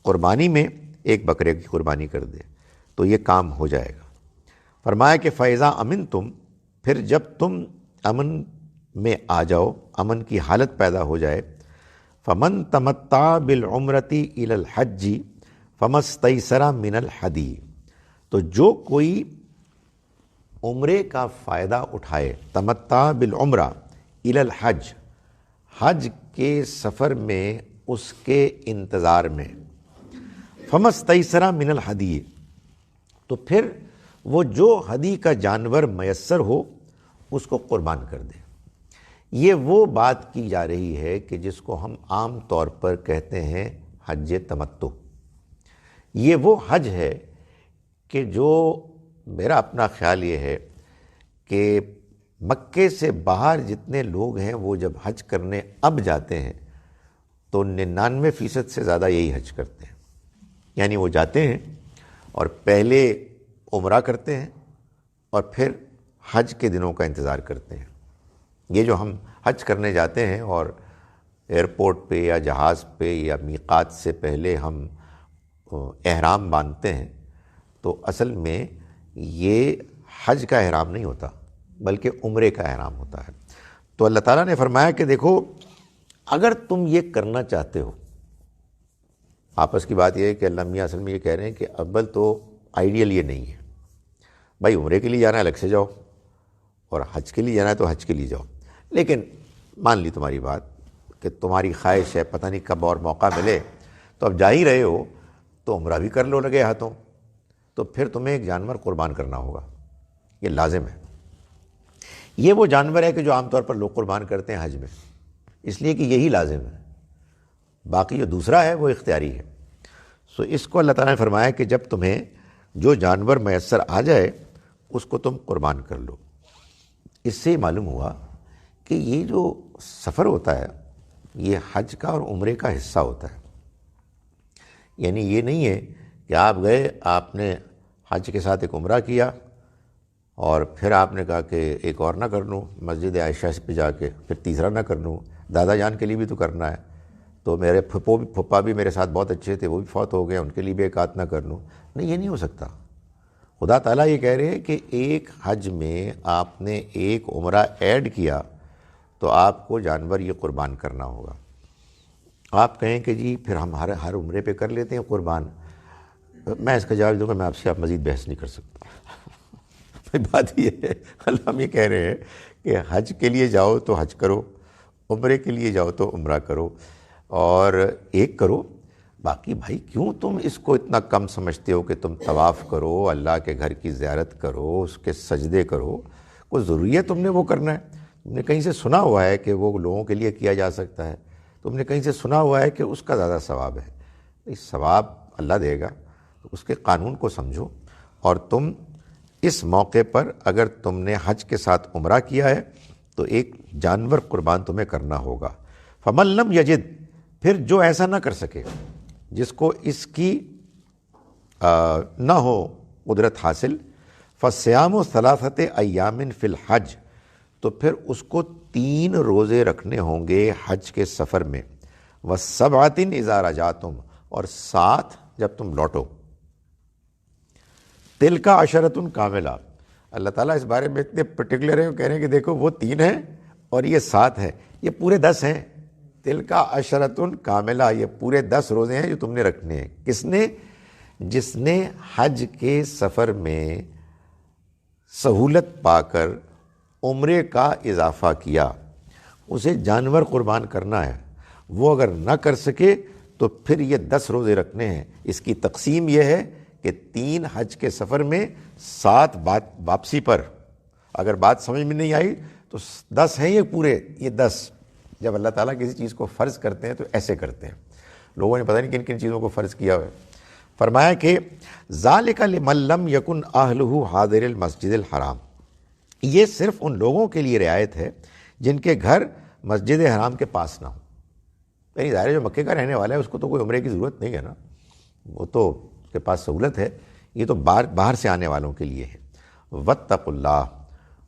A: قربانی میں 1 بکرے کی قربانی کر دے، تو یہ کام ہو جائے گا۔ فرمایا کہ فَإِذَا أَمِنْتُمْ، پھر جب تم امن میں آ جاؤ، امن کی حالت پیدا ہو جائے، فَمَن تَمَتَّعَ بِالْعُمْرَةِ إِلَى الْحَجِّ فَمَا اسْتَيْسَرَ مِنَ الْحَدِيِّ، تو جو کوئی عمرے کا فائدہ اٹھائے، تمتع بالعمرہ الی الحج، حج کے سفر میں اس کے انتظار میں، فَمَا اسْتَيْسَرَ مِنَ الْحَدِيِّ، تو پھر وہ جو ہدی کا جانور میسر ہو اس کو قربان کر دے۔ یہ وہ بات کی جا رہی ہے کہ جس کو ہم عام طور پر کہتے ہیں حج تمتع۔ یہ وہ حج ہے کہ جو میرا اپنا خیال یہ ہے کہ مکے سے باہر جتنے لوگ ہیں وہ جب حج کرنے اب جاتے ہیں تو 99% سے زیادہ یہی حج کرتے ہیں۔ یعنی وہ جاتے ہیں اور پہلے عمرہ کرتے ہیں اور پھر حج کے دنوں کا انتظار کرتے ہیں۔ یہ جو ہم حج کرنے جاتے ہیں اور ایئرپورٹ پہ یا جہاز پہ یا میقات سے پہلے ہم احرام باندھتے ہیں، تو اصل میں یہ حج کا احرام نہیں ہوتا بلکہ عمرے کا احرام ہوتا ہے۔ تو اللہ تعالیٰ نے فرمایا کہ دیکھو اگر تم یہ کرنا چاہتے ہو، آپس کی بات یہ ہے کہ اللہ میاں اصل میں یہ کہہ رہے ہیں کہ اول تو آئیڈیل یہ نہیں ہے، بھائی عمرے کے لیے جانا ہے الگ سے جاؤ، اور حج کے لیے جانا ہے تو حج کے لیے جاؤ، لیکن مان لی تمہاری بات کہ تمہاری خواہش ہے پتہ نہیں کب اور موقع ملے تو اب جا ہی رہے ہو تو عمرہ بھی کر لو لگے ہاتھوں، تو پھر تمہیں ایک جانور قربان کرنا ہوگا، یہ لازم ہے۔ یہ وہ جانور ہے کہ جو عام طور پر لوگ قربان کرتے ہیں حج میں، اس لیے کہ یہی لازم ہے، باقی جو دوسرا ہے وہ اختیاری ہے۔ سو اس کو اللہ تعالیٰ نے فرمایا کہ جب تمہیں جو جانور میسر آ جائے اس کو تم قربان کر لو۔ اس سے معلوم ہوا کہ یہ جو سفر ہوتا ہے یہ حج کا اور عمرے کا حصہ ہوتا ہے۔ یعنی یہ نہیں ہے کہ آپ گئے، آپ نے حج کے ساتھ ایک عمرہ کیا اور پھر آپ نے کہا کہ ایک اور نہ کر لوں مسجد عائشہ پہ جا کے، پھر تیسرا نہ کر لوں، دادا جان کے لیے بھی تو کرنا ہے، تو میرے پھپھا بھی میرے ساتھ بہت اچھے تھے، وہ بھی فوت ہو گئے، ان کے لیے بھی ایک آدھ نہ کر لوں۔ نہیں، یہ نہیں ہو سکتا۔ خدا تعالیٰ یہ کہہ رہے ہیں کہ ایک حج میں آپ نے ایک عمرہ ایڈ کیا تو آپ کو جانور یہ قربان کرنا ہوگا۔ آپ کہیں کہ جی پھر ہم ہر عمرے پہ کر لیتے ہیں قربان، میں اس کا جواب دوں گا، میں آپ سے مزید بحث نہیں کر سکتا۔ بات یہ ہے، ہم یہ کہہ رہے ہیں کہ حج کے لیے جاؤ تو حج کرو، عمرے کے لیے جاؤ تو عمرہ کرو، اور ایک کرو۔ باقی بھائی کیوں تم اس کو اتنا کم سمجھتے ہو کہ تم طواف کرو، اللہ کے گھر کی زیارت کرو، اس کے سجدے کرو؟ کوئی ضروری ہے تم نے وہ کرنا ہے؟ تم نے کہیں سے سنا ہوا ہے کہ وہ لوگوں کے لیے کیا جا سکتا ہے؟ تم نے کہیں سے سنا ہوا ہے کہ اس کا زیادہ ثواب ہے؟ اس ثواب اللہ دے گا، تو اس کے قانون کو سمجھو۔ اور تم اس موقع پر اگر تم نے حج کے ساتھ عمرہ کیا ہے تو ایک جانور قربان تمہیں کرنا ہوگا۔ فمن لم یجد، پھر جو ایسا نہ کر سکے، جس کو اس کی نہ ہو قدرت حاصل، فصیام ثلاثۃ ایام فی الحج، تو پھر اس کو 3 روزے رکھنے ہوں گے حج کے سفر میں، وسبعۃ اذا رجعتم، اور 7 جب تم لوٹو۔ تلک عشرۃ کاملہ، اللہ تعالیٰ اس بارے میں اتنے پرٹیکولر ہیں، وہ کہہ رہے ہیں کہ دیکھو وہ 3 ہیں اور یہ 7 ہیں، یہ پورے 10 ہیں۔ تلک عشرۃ کاملہ، یہ پورے 10 روزے ہیں جو تم نے رکھنے ہیں۔ کس نے؟ جس نے حج کے سفر میں سہولت پا کر عمرے کا اضافہ کیا، اسے جانور قربان کرنا ہے۔ وہ اگر نہ کر سکے تو پھر یہ 10 روزے رکھنے ہیں۔ اس کی تقسیم یہ ہے کہ 3 حج کے سفر میں، 7 واپسی پر۔ اگر بات سمجھ میں نہیں آئی تو 10 ہیں یہ پورے، یہ 10۔ جب اللہ تعالیٰ کسی چیز کو فرض کرتے ہیں تو ایسے کرتے ہیں۔ لوگوں نے پتہ نہیں کن کن چیزوں کو فرض کیا ہوا ہے۔ فرمایا کہ ذالک لمن لم یکن اہلہ حاضر المسجد الحرام، یہ صرف ان لوگوں کے لیے رعایت ہے جن کے گھر مسجد حرام کے پاس نہ ہو۔ یعنی ظاہر ہے جو مکے کا رہنے والا ہے اس کو تو کوئی عمرے کی ضرورت نہیں ہے نا، وہ تو اس کے پاس سہولت ہے۔ یہ تو باہر سے آنے والوں کے لیے ہے۔ واتقوا اللہ،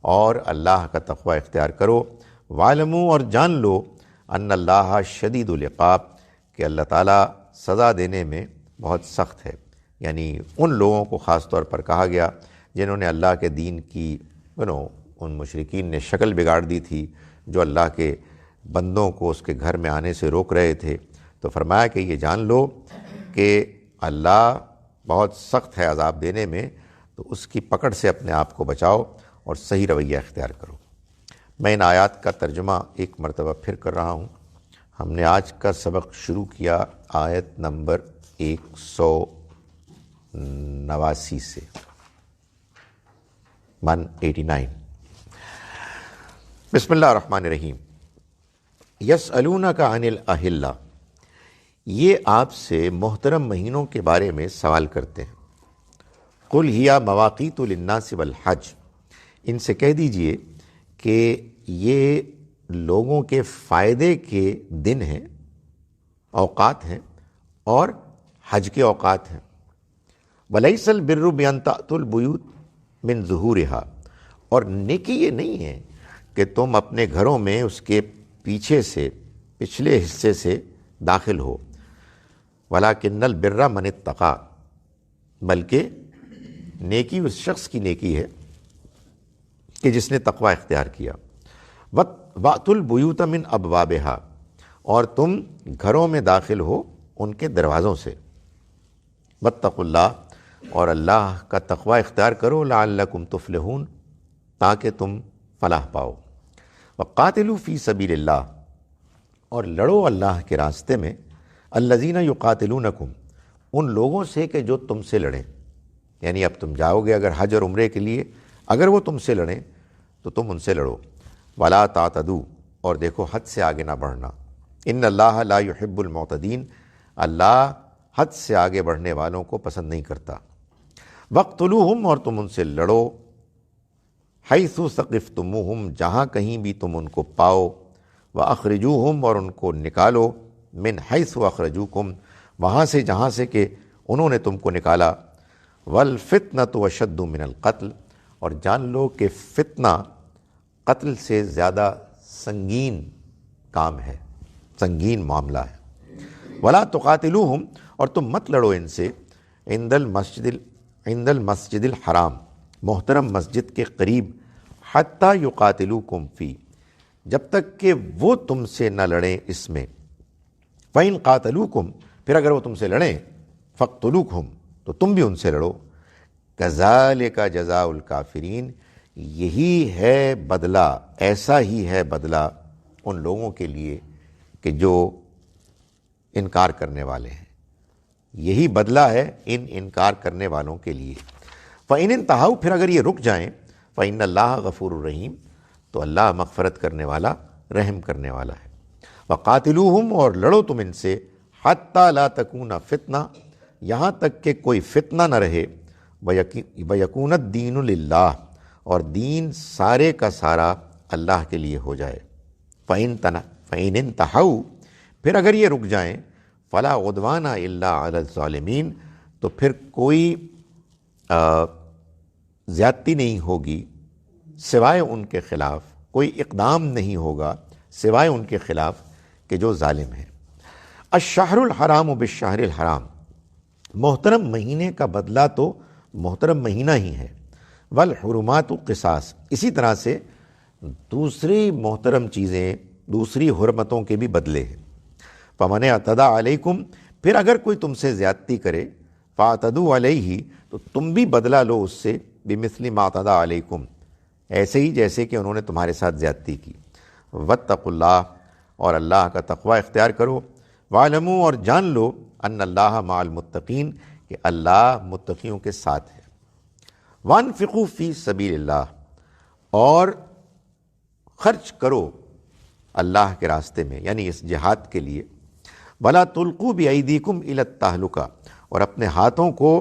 A: اور اللہ کا تقوی اختیار کرو۔ وَاعْلَمُوا، اور جان لو، ان اللہ شدید العقاب، کہ اللہ تعالیٰ سزا دینے میں بہت سخت ہے۔ یعنی ان لوگوں کو خاص طور پر کہا گیا جنہوں نے اللہ کے دین کی ان مشرکین نے شکل بگاڑ دی تھی، جو اللہ کے بندوں کو اس کے گھر میں آنے سے روک رہے تھے۔ تو فرمایا کہ یہ جان لو کہ اللہ بہت سخت ہے عذاب دینے میں، تو اس کی پکڑ سے اپنے آپ کو بچاؤ اور صحیح رویہ اختیار کرو۔ میں ان آیات کا ترجمہ ایک مرتبہ پھر کر رہا ہوں۔ ہم نے آج کا سبق شروع کیا آیت نمبر 189 سے، 189۔ بسم اللہ الرحمن الرحیم۔ یسألونک عن الاہلہ، یہ آپ سے محترم مہینوں کے بارے میں سوال کرتے ہیں۔ قل ہی مواقیت للناس والحج، ان سے کہہ دیجئے کہ یہ لوگوں کے فائدے کے دن ہیں، اوقات ہیں، اور حج کے اوقات ہیں۔ ولیس البر بان تأتوا البیوت من ظہورها، اور نیکی یہ نہیں ہے کہ تم اپنے گھروں میں اس کے پیچھے سے، پچھلے حصے سے داخل ہو۔ ولکن البر من اتقی، بلکہ نیکی اس شخص کی نیکی ہے کہ جس نے تقوی اختیار کیا۔ وَأْتُوا الْبُيُوتَ مِنْ أَبْوَابِهَا، اور تم گھروں میں داخل ہو ان کے دروازوں سے۔ وَاتَّقُوا اللَّهَ، اور اللہ کا تقوی اختیار کرو، لَعَلَّكُمْ تُفْلِحُونَ، تاکہ تم فلاح پاؤ۔ وَقَاتِلُوا فِي سَبِيلِ اللَّهِ، اور لڑو اللہ کے راستے میں، الَّذِينَ يُقَاتِلُونَكُمْ، ان لوگوں سے کہ جو تم سے لڑیں۔ یعنی اب تم جاؤ گے اگر حج اور عمرے کے لیے، اگر وہ تم سے لڑیں تو تم ان سے لڑو۔ وَلَا تَعْتَدُوا، اور دیکھو حد سے آگے نہ بڑھنا۔ إِنَّ اللَّهَ لَا يُحِبُّ الْمُعْتَدِينَ، اللہ حد سے آگے بڑھنے والوں کو پسند نہیں کرتا۔ وَاقْتُلُوهُمْ، اور تم ان سے لڑو، حَيْثُ ثَقِفْتُمُوهُمْ، جہاں کہیں بھی تم ان کو پاؤ، وَأَخْرِجُوهُمْ، اور ان کو نکالو، مِنْ حَيْثُ أَخْرَجُوكُمْ، وہاں سے جہاں سے کہ انہوں نے تم کو نکالا۔ وَالْفِتْنَةُ أَشَدُّ مِنَ الْقَتْلِ، اور جان لو کہ فتنہ قتل سے زیادہ سنگین کام ہے، سنگین معاملہ ہے۔ وَلَا تُقَاتِلُوهُمْ، اور تم مت لڑو ان سے، عند المسجد الحرام، محترم مسجد کے قریب، حتیٰ یقاتلوکم فی، جب تک کہ وہ تم سے نہ لڑیں اس میں. فَإِن قَاتَلُوكُمْ، پھر اگر وہ تم سے لڑیں، فَاقْتُلُوكُمْ، تو تم بھی ان سے لڑو. كَذَلِكَ جَزَاءُ الْكَافِرِينَ، یہی ہے بدلہ، ایسا ہی ہے بدلہ ان لوگوں کے لیے کہ جو انکار کرنے والے ہیں. یہی بدلہ ہے ان انکار کرنے والوں کے لیے. فَإِنِ انْتَهَوْا، پھر اگر یہ رک جائیں، فَإِنَّ اللَّهَ غَفُورٌ رَحِيمٌ، تو اللہ مغفرت کرنے والا، رحم کرنے والا ہے. وَقَاتِلُوهُمْ، اور لڑو تم ان سے، حَتَّى لَا تَكُونَ فِتْنَةٌ، یہاں تک کہ کوئی فتنہ نہ رہے، وَيَكُونَ الدِّينُ لِلَّهِ، اور دین سارے کا سارا اللہ کے لیے ہو جائے. فَإِنِ انْتَهَوْا، پھر اگر یہ رک جائیں، فَلَا عُدْوَانَ إِلَّا عَلَى الظَّالِمِينَ، تو پھر کوئی زیادتی نہیں ہوگی سوائے ان کے خلاف، کوئی اقدام نہیں ہوگا سوائے ان کے خلاف کہ جو ظالم ہیں. الشہر الحرام بالشہر الحرام، محترم مہینے کا بدلہ تو محترم مہینہ ہی ہے. والحرمات قصاص، اسی طرح سے دوسری محترم چیزیں، دوسری حرمتوں کے بھی بدلے ہیں. فمن اعتدی علیکم، پھر اگر کوئی تم سے زیادتی کرے، فاعتدوا علیہ، تو تم بھی بدلہ لو اس سے، بمثل ما اعتدی علیکم، ایسے ہی جیسے کہ انہوں نے تمہارے ساتھ زیادتی کی. واتقوا اللہ، اور اللہ کا تقوی اختیار کرو. واعلموا، اور جان لو، ان اللہ مع المتقین، کہ اللہ متقیوں کے ساتھ ہے. وانفقوا فی سبیل اللہ، اور خرچ کرو اللہ کے راستے میں، یعنی اس جہاد کے لیے. ولا تلقوا بایدیکم الی التہلکہ، اور اپنے ہاتھوں کو،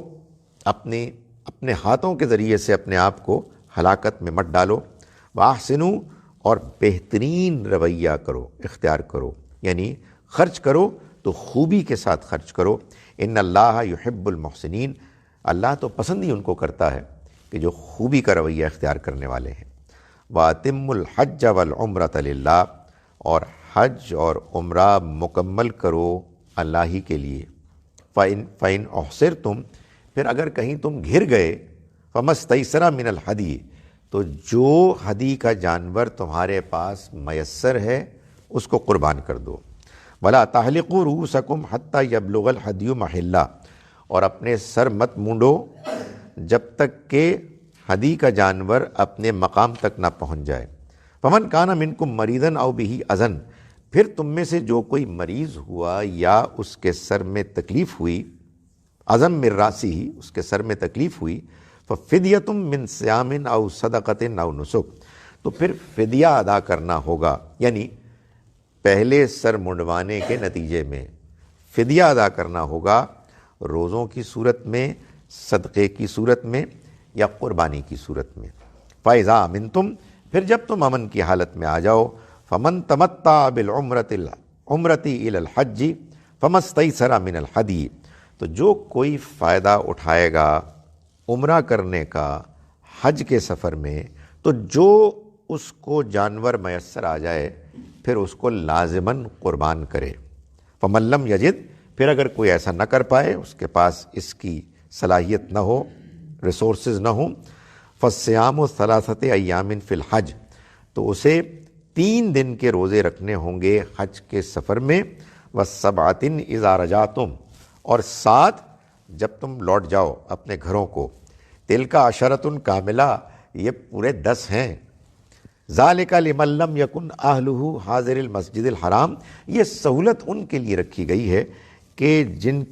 A: اپنے ہاتھوں کے ذریعے سے اپنے آپ کو ہلاکت میں مت ڈالو. واحسنوا، اور بہترین رویہ کرو، اختیار کرو، یعنی خرچ کرو تو خوبی کے ساتھ خرچ کرو. ان اللہ یحب المحسنین، اللہ تو پسند ہی ان کو کرتا ہے کہ جو خوبی کا رویہ اختیار کرنے والے ہیں. وَأَتِمُّوا الْحَجَّ وَالْعُمْرَةَ لِلَّهِ، اور حج اور عمرہ مکمل کرو اللہ ہی کے لیے. فَإِنْ أُحْصِرْتُمْ، پھر اگر کہیں تم گھر گئے، فَمَا اسْتَيْسَرَ مِنَ الْهَدْيِ، تو جو ہدی کا جانور تمہارے پاس میسر ہے اس کو قربان کر دو. وَلَا تَحْلِقُوا رُؤُوسَكُمْ حَتَّى يَبْلُغَ الْهَدْيُ مَحِلَّهُ، اور اپنے سر مت مونڈو جب تک کہ ہدی کا جانور اپنے مقام تک نہ پہنچ جائے. فَمَنْ كَانَ مِنْكُمْ مَرِيضًا أَوْ بِهِ أَذًى، پھر تم میں سے جو کوئی مریض ہوا یا اس کے سر میں تکلیف ہوئی، عزم من راسہ، اس کے سر میں تکلیف ہوئی، ففدیۃ من صیام او صدقۃ او نسک، تو پھر فدیہ ادا کرنا ہوگا، یعنی پہلے سر منڈوانے کے نتیجے میں فدیہ ادا کرنا ہوگا، روزوں کی صورت میں، صدقے کی صورت میں، یا قربانی کی صورت میں. فَإِذَا أَمِنْتُمْ، پھر جب تم امن کی حالت میں آ جاؤ، فَمَنْ تَمَتَّعَ بِالْعُمْرَةِ إِلَى الْحَجِّ فَمَا اسْتَيْسَرَ مِنَ الْهَدْيِ، تو جو کوئی فائدہ اٹھائے گا عمرہ کرنے کا حج کے سفر میں، تو جو اس کو جانور میسر آ جائے پھر اس کو لازماً قربان کرے. فَمَن لَّمْ يَجِدْ، پھر اگر کوئی ایسا نہ کر پائے، اس کے پاس اس کی صلاحیت نہ ہو، ریسورسز نہ ہوں، فَالصِّيَامُ ثَلَاثَةِ أَيَّامٍ فِي الْحَجِّ، تو اسے 3 دن کے روزے رکھنے ہوں گے حج کے سفر میں. وَالسَّبْعَةٍ إِذَا رَجَعْتُمْ، اور 7 جب تم لوٹ جاؤ اپنے گھروں کو. تِلْکَ عَشَرَةٌ کاملہ، یہ پورے 10 ہیں. ذَلِكَ لِمَن لَّمْ يَكُنْ أَهْلُهُ حَاضِرِ الْمَسْجِدِ الْحَرَامِ، یہ سہولت ان کے لیے رکھی گئی ہے کہ جن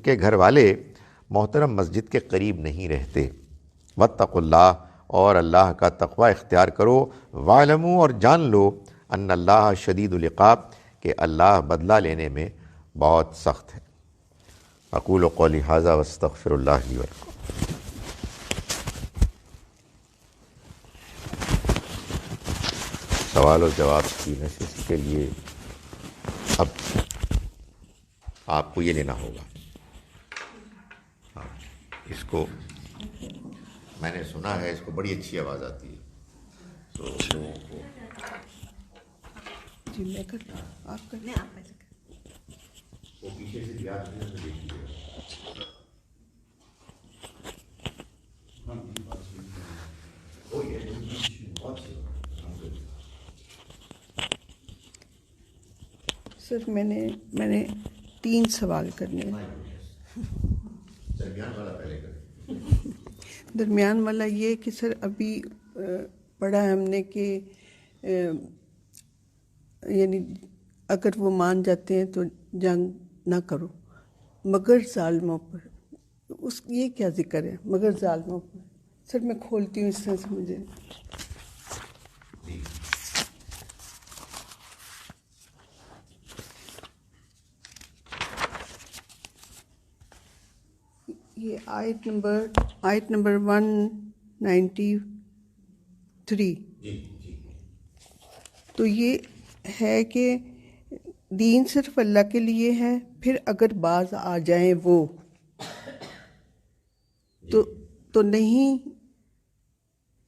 A: کے گھر والے محترم مسجد کے قریب نہیں رہتے. واتقوا اللہ، اور اللہ کا تقوی اختیار کرو. واعلموا، اور جان لو، ان اللہ شدید العقاب، کہ اللہ بدلہ لینے میں بہت سخت ہے. اقول قولی ھذا واستغفر اللہ لی ولکم. سوال و جواب کی نشست کے لیے اب آپ کو یہ لینا ہوگا. اس کو میں نے سنا ہے، اس کو بڑی اچھی آواز آتی ہے، تو لوگوں کو
C: جی میں کرتا ہوں، آپ کریں.
A: وہ پیچھے سے بیاض میں دیکھیے.
C: سر میں نے 3 سوال کرنے ہیں. درمیان والا یہ کہ سر ابھی پڑھا ہے ہم نے کہ یعنی اگر وہ مان جاتے ہیں تو جنگ نہ کرو مگر ظالموں پر. یہ کیا ذکر ہے مگر ظالموں پر؟ سر میں کھولتی ہوں اس طرح سے مجھے. یہ آیت نمبر 193. تو یہ ہے کہ دین صرف اللہ کے لیے ہے، پھر اگر باز آ جائیں وہ تو نہیں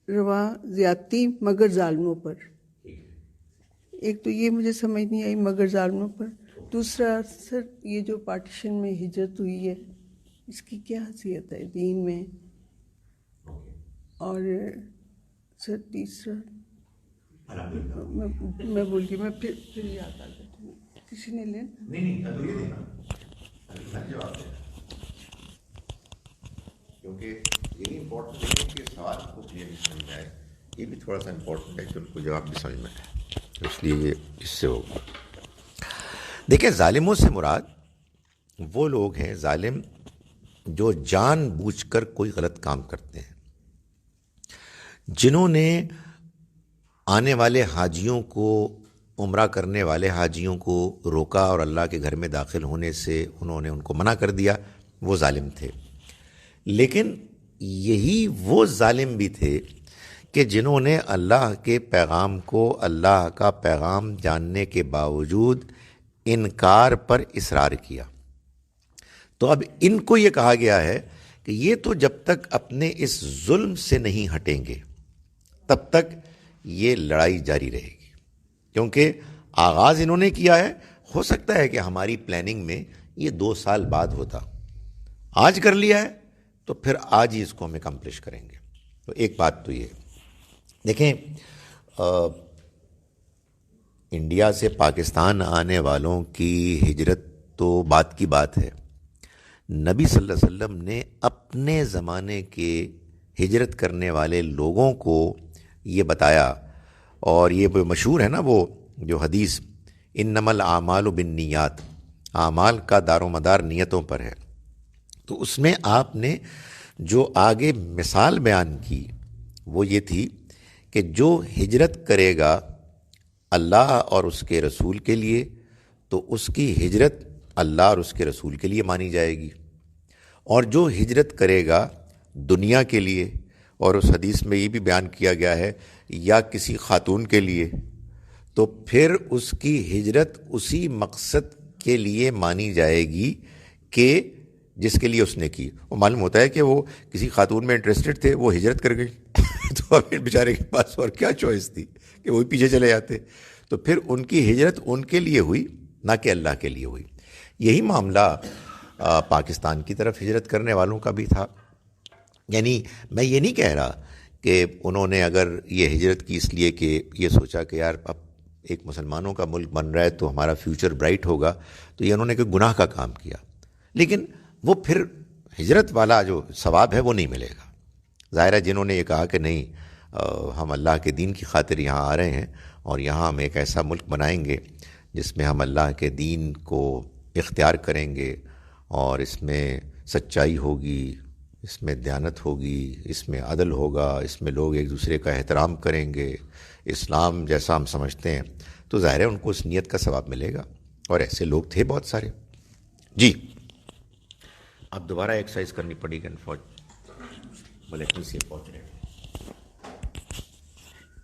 C: روا زیادتی مگر ظالموں پر. ایک تو یہ مجھے سمجھ نہیں آئی مگر ظالموں پر. دوسرا سر یہ جو پارٹیشن میں ہجرت ہوئی ہے اس کی کیا حیثیت ہے دین میں؟ اور سر تیسرا میں بول گئی، میں پھر یاد آ جاتی ہوں. کسی نے لینا
A: کیونکہ یہی امپورٹنٹ ہے کہ سوال کو کلیئر سمجھ میں آئے. یہ بھی تھوڑا سا امپورٹنٹ ہے کہ ان کو جواب بھی سمجھ میں آئے، اس لیے یہ اس سے ہوگا. دیکھیں، ظالموں سے مراد وہ لوگ ہیں ظالم جو جان بوجھ کر کوئی غلط کام کرتے ہیں، جنہوں نے آنے والے حاجیوں کو، عمرہ کرنے والے حاجیوں کو روکا اور اللہ کے گھر میں داخل ہونے سے انہوں نے ان کو منع کر دیا. وہ ظالم تھے. لیکن یہی وہ ظالم بھی تھے کہ جنہوں نے اللہ کے پیغام کو، اللہ کا پیغام جاننے کے باوجود انکار پر اصرار کیا. تو اب ان کو یہ کہا گیا ہے کہ یہ تو جب تک اپنے اس ظلم سے نہیں ہٹیں گے تب تک یہ لڑائی جاری رہے گی. کیونکہ آغاز انہوں نے کیا ہے، ہو سکتا ہے کہ ہماری پلاننگ میں یہ 2 سال بعد ہوتا، آج کر لیا ہے تو پھر آج ہی اس کو ہم اکمپلش کریں گے. تو ایک بات تو یہ دیکھیں، انڈیا سے پاکستان آنے والوں کی ہجرت تو بات کی بات ہے. نبی صلی اللہ علیہ وسلم نے اپنے زمانے کے ہجرت کرنے والے لوگوں کو یہ بتایا، اور یہ مشہور ہے نا وہ جو حدیث، انما الاعمال بالنیات، اعمال کا دار و مدار نیتوں پر ہے. تو اس میں آپ نے جو آگے مثال بیان کی وہ یہ تھی کہ جو ہجرت کرے گا اللہ اور اس کے رسول کے لیے تو اس کی ہجرت اللہ اور اس کے رسول کے لیے مانی جائے گی، اور جو ہجرت کرے گا دنیا کے لیے، اور اس حدیث میں یہ بھی بیان کیا گیا ہے یا کسی خاتون کے لیے، تو پھر اس کی ہجرت اسی مقصد کے لیے مانی جائے گی کہ جس کے لیے اس نے کی. وہ معلوم ہوتا ہے کہ وہ کسی خاتون میں انٹرسٹڈ تھے، وہ ہجرت کر گئی تو اب بیچارے کے پاس اور کیا چوائس تھی کہ وہی پیچھے چلے جاتے. تو پھر ان کی ہجرت ان کے لیے ہوئی، نہ کہ اللہ کے لیے ہوئی. یہی معاملہ پاکستان کی طرف ہجرت کرنے والوں کا بھی تھا. یعنی میں یہ نہیں کہہ رہا کہ انہوں نے اگر یہ ہجرت کی اس لیے کہ یہ سوچا کہ یار اب ایک مسلمانوں کا ملک بن رہا ہے تو ہمارا فیوچر برائٹ ہوگا، تو یہ انہوں نے کوئی گناہ کا کام کیا. لیکن وہ پھر ہجرت والا جو ثواب ہے وہ نہیں ملے گا. ظاہر ہے جنہوں نے یہ کہا کہ نہیں ہم اللہ کے دین کی خاطر یہاں آ رہے ہیں اور یہاں ہم ایک ایسا ملک بنائیں گے جس میں ہم اللہ کے دین کو اختیار کریں گے، اور اس میں سچائی ہوگی، اس میں دیانت ہوگی، اس میں عدل ہوگا، اس میں لوگ ایک دوسرے کا احترام کریں گے، اسلام جیسا ہم سمجھتے ہیں، تو ظاہر ہے ان کو اس نیت کا ثواب ملے گا. اور ایسے لوگ تھے بہت سارے. جی اب دوبارہ ایکسرسائز کرنی پڑی گی سے پہنچ رہے.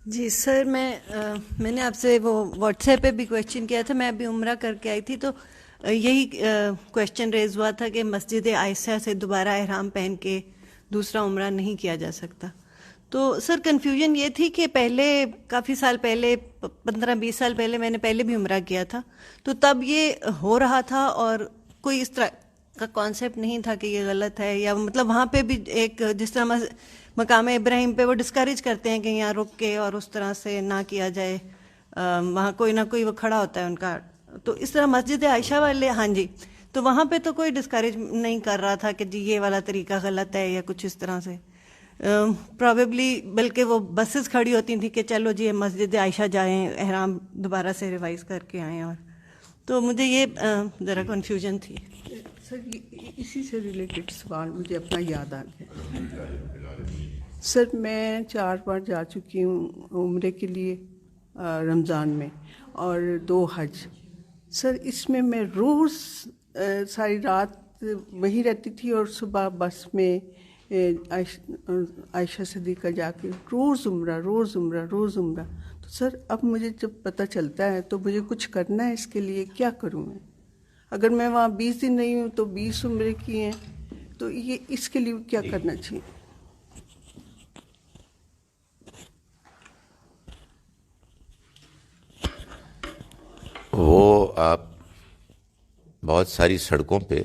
D: جی سر، میں نے آپ سے وہ واٹس ایپ پہ بھی کویشچن کیا تھا. میں ابھی عمرہ کر کے آئی تھی تو یہی کویشچن ریز ہوا تھا کہ مسجد عائشہ سے دوبارہ احرام پہن کے دوسرا عمرہ نہیں کیا جا سکتا. تو سر کنفیوژن یہ تھی کہ پہلے کافی سال پہلے 15-20 سال پہلے میں نے پہلے بھی عمرہ کیا تھا، تو تب یہ ہو رہا تھا اور کوئی اس طرح کا کانسیپٹ نہیں تھا کہ یہ غلط ہے، یا مطلب وہاں پہ بھی ایک جس طرح مقام ابراہیم پہ وہ ڈسکریج کرتے ہیں کہ یہاں رک کے اور اس طرح سے نہ کیا جائے، وہاں کوئی نہ کوئی وہ کھڑا ہوتا ہے ان کا تو اس طرح مسجد عائشہ والے، ہاں جی، تو وہاں پہ تو کوئی ڈسکریج نہیں کر رہا تھا کہ جی یہ والا طریقہ غلط ہے یا کچھ اس طرح سے. پرابیبلی بلکہ وہ بسز کھڑی ہوتی تھیں کہ چلو جی مسجد عائشہ جائیں، احرام دوبارہ سے ریوائز کر کے آئیں. اور تو مجھے یہ ذرا کنفیوژن تھی.
C: سر اسی سے ریلیٹڈ سوال مجھے اپنا یاد آ گیا. سر میں 4 بار جا چکی ہوں عمرے کے لیے رمضان میں، اور 2 حج. سر اس میں میں روز ساری رات وہیں رہتی تھی، اور صبح بس میں عائشہ صدیقہ جا کے روز عمرہ روز عمرہ روز عمرہ. تو سر اب مجھے جب پتہ چلتا ہے تو مجھے کچھ کرنا ہے اس کے لیے. کیا کروں میں؟ اگر میں وہاں 20 دن رہی ہوں تو 20 عمرے کیے ہیں، تو یہ اس کے لیے کیا کرنا چاہیے؟
A: وہ آپ بہت ساری سڑکوں پہ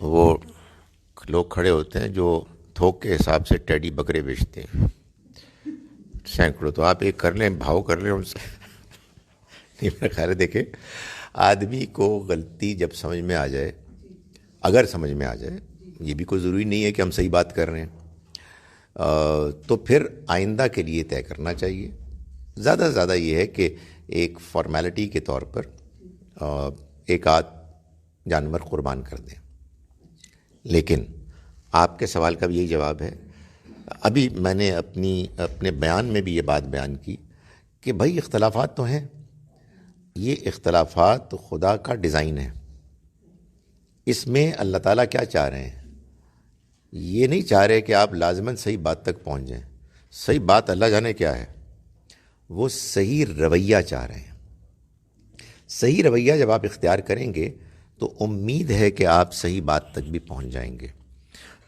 A: وہ لوگ کھڑے ہوتے ہیں جو تھوک کے حساب سے ٹیڈی بکرے بیچتے ہیں، سینکڑوں. تو آپ ایک کر لیں، بھاؤ کر لیں ان سے. نہیں، میرا خیال ہے دیکھیں، آدمی کو غلطی جب سمجھ میں آ جائے، اگر سمجھ میں آ جائے، یہ بھی کوئی ضروری نہیں ہے کہ ہم صحیح بات کر رہے ہیں، تو پھر آئندہ کے لیے طے کرنا چاہیے. زیادہ سے زیادہ یہ ہے کہ ایک فارمیلٹی کے طور پر ایک آدھ جانور قربان کر دیں. لیکن آپ کے سوال کا بھی یہی جواب ہے. ابھی میں نے اپنے بیان میں بھی یہ بات بیان کی کہ بھائی اختلافات تو ہیں، یہ اختلافات خدا کا ڈیزائن ہے. اس میں اللہ تعالیٰ کیا چاہ رہے ہیں؟ یہ نہیں چاہ رہے کہ آپ لازماً صحیح بات تک پہنچ جائیں. صحیح بات اللہ جانے کیا ہے، وہ صحیح رویہ چاہ رہے ہیں. صحیح رویہ جب آپ اختیار کریں گے تو امید ہے کہ آپ صحیح بات تک بھی پہنچ جائیں گے.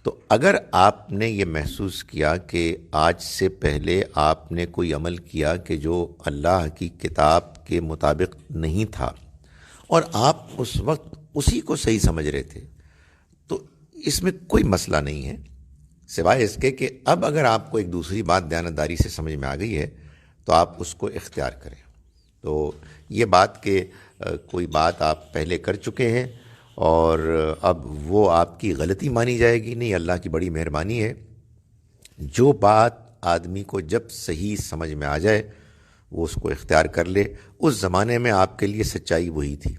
A: تو اگر آپ نے یہ محسوس کیا کہ آج سے پہلے آپ نے کوئی عمل کیا کہ جو اللہ کی کتاب کے مطابق نہیں تھا، اور آپ اس وقت اسی کو صحیح سمجھ رہے تھے، تو اس میں کوئی مسئلہ نہیں ہے، سوائے اس کے کہ اب اگر آپ کو ایک دوسری بات دیانتداری سے سمجھ میں آ گئی ہے تو آپ اس کو اختیار کریں. تو یہ بات کہ کوئی بات آپ پہلے کر چکے ہیں اور اب وہ آپ کی غلطی مانی جائے گی، نہیں، اللہ کی بڑی مہربانی ہے. جو بات آدمی کو جب صحیح سمجھ میں آ جائے وہ اس کو اختیار کر لے. اس زمانے میں آپ کے لیے سچائی وہی تھی.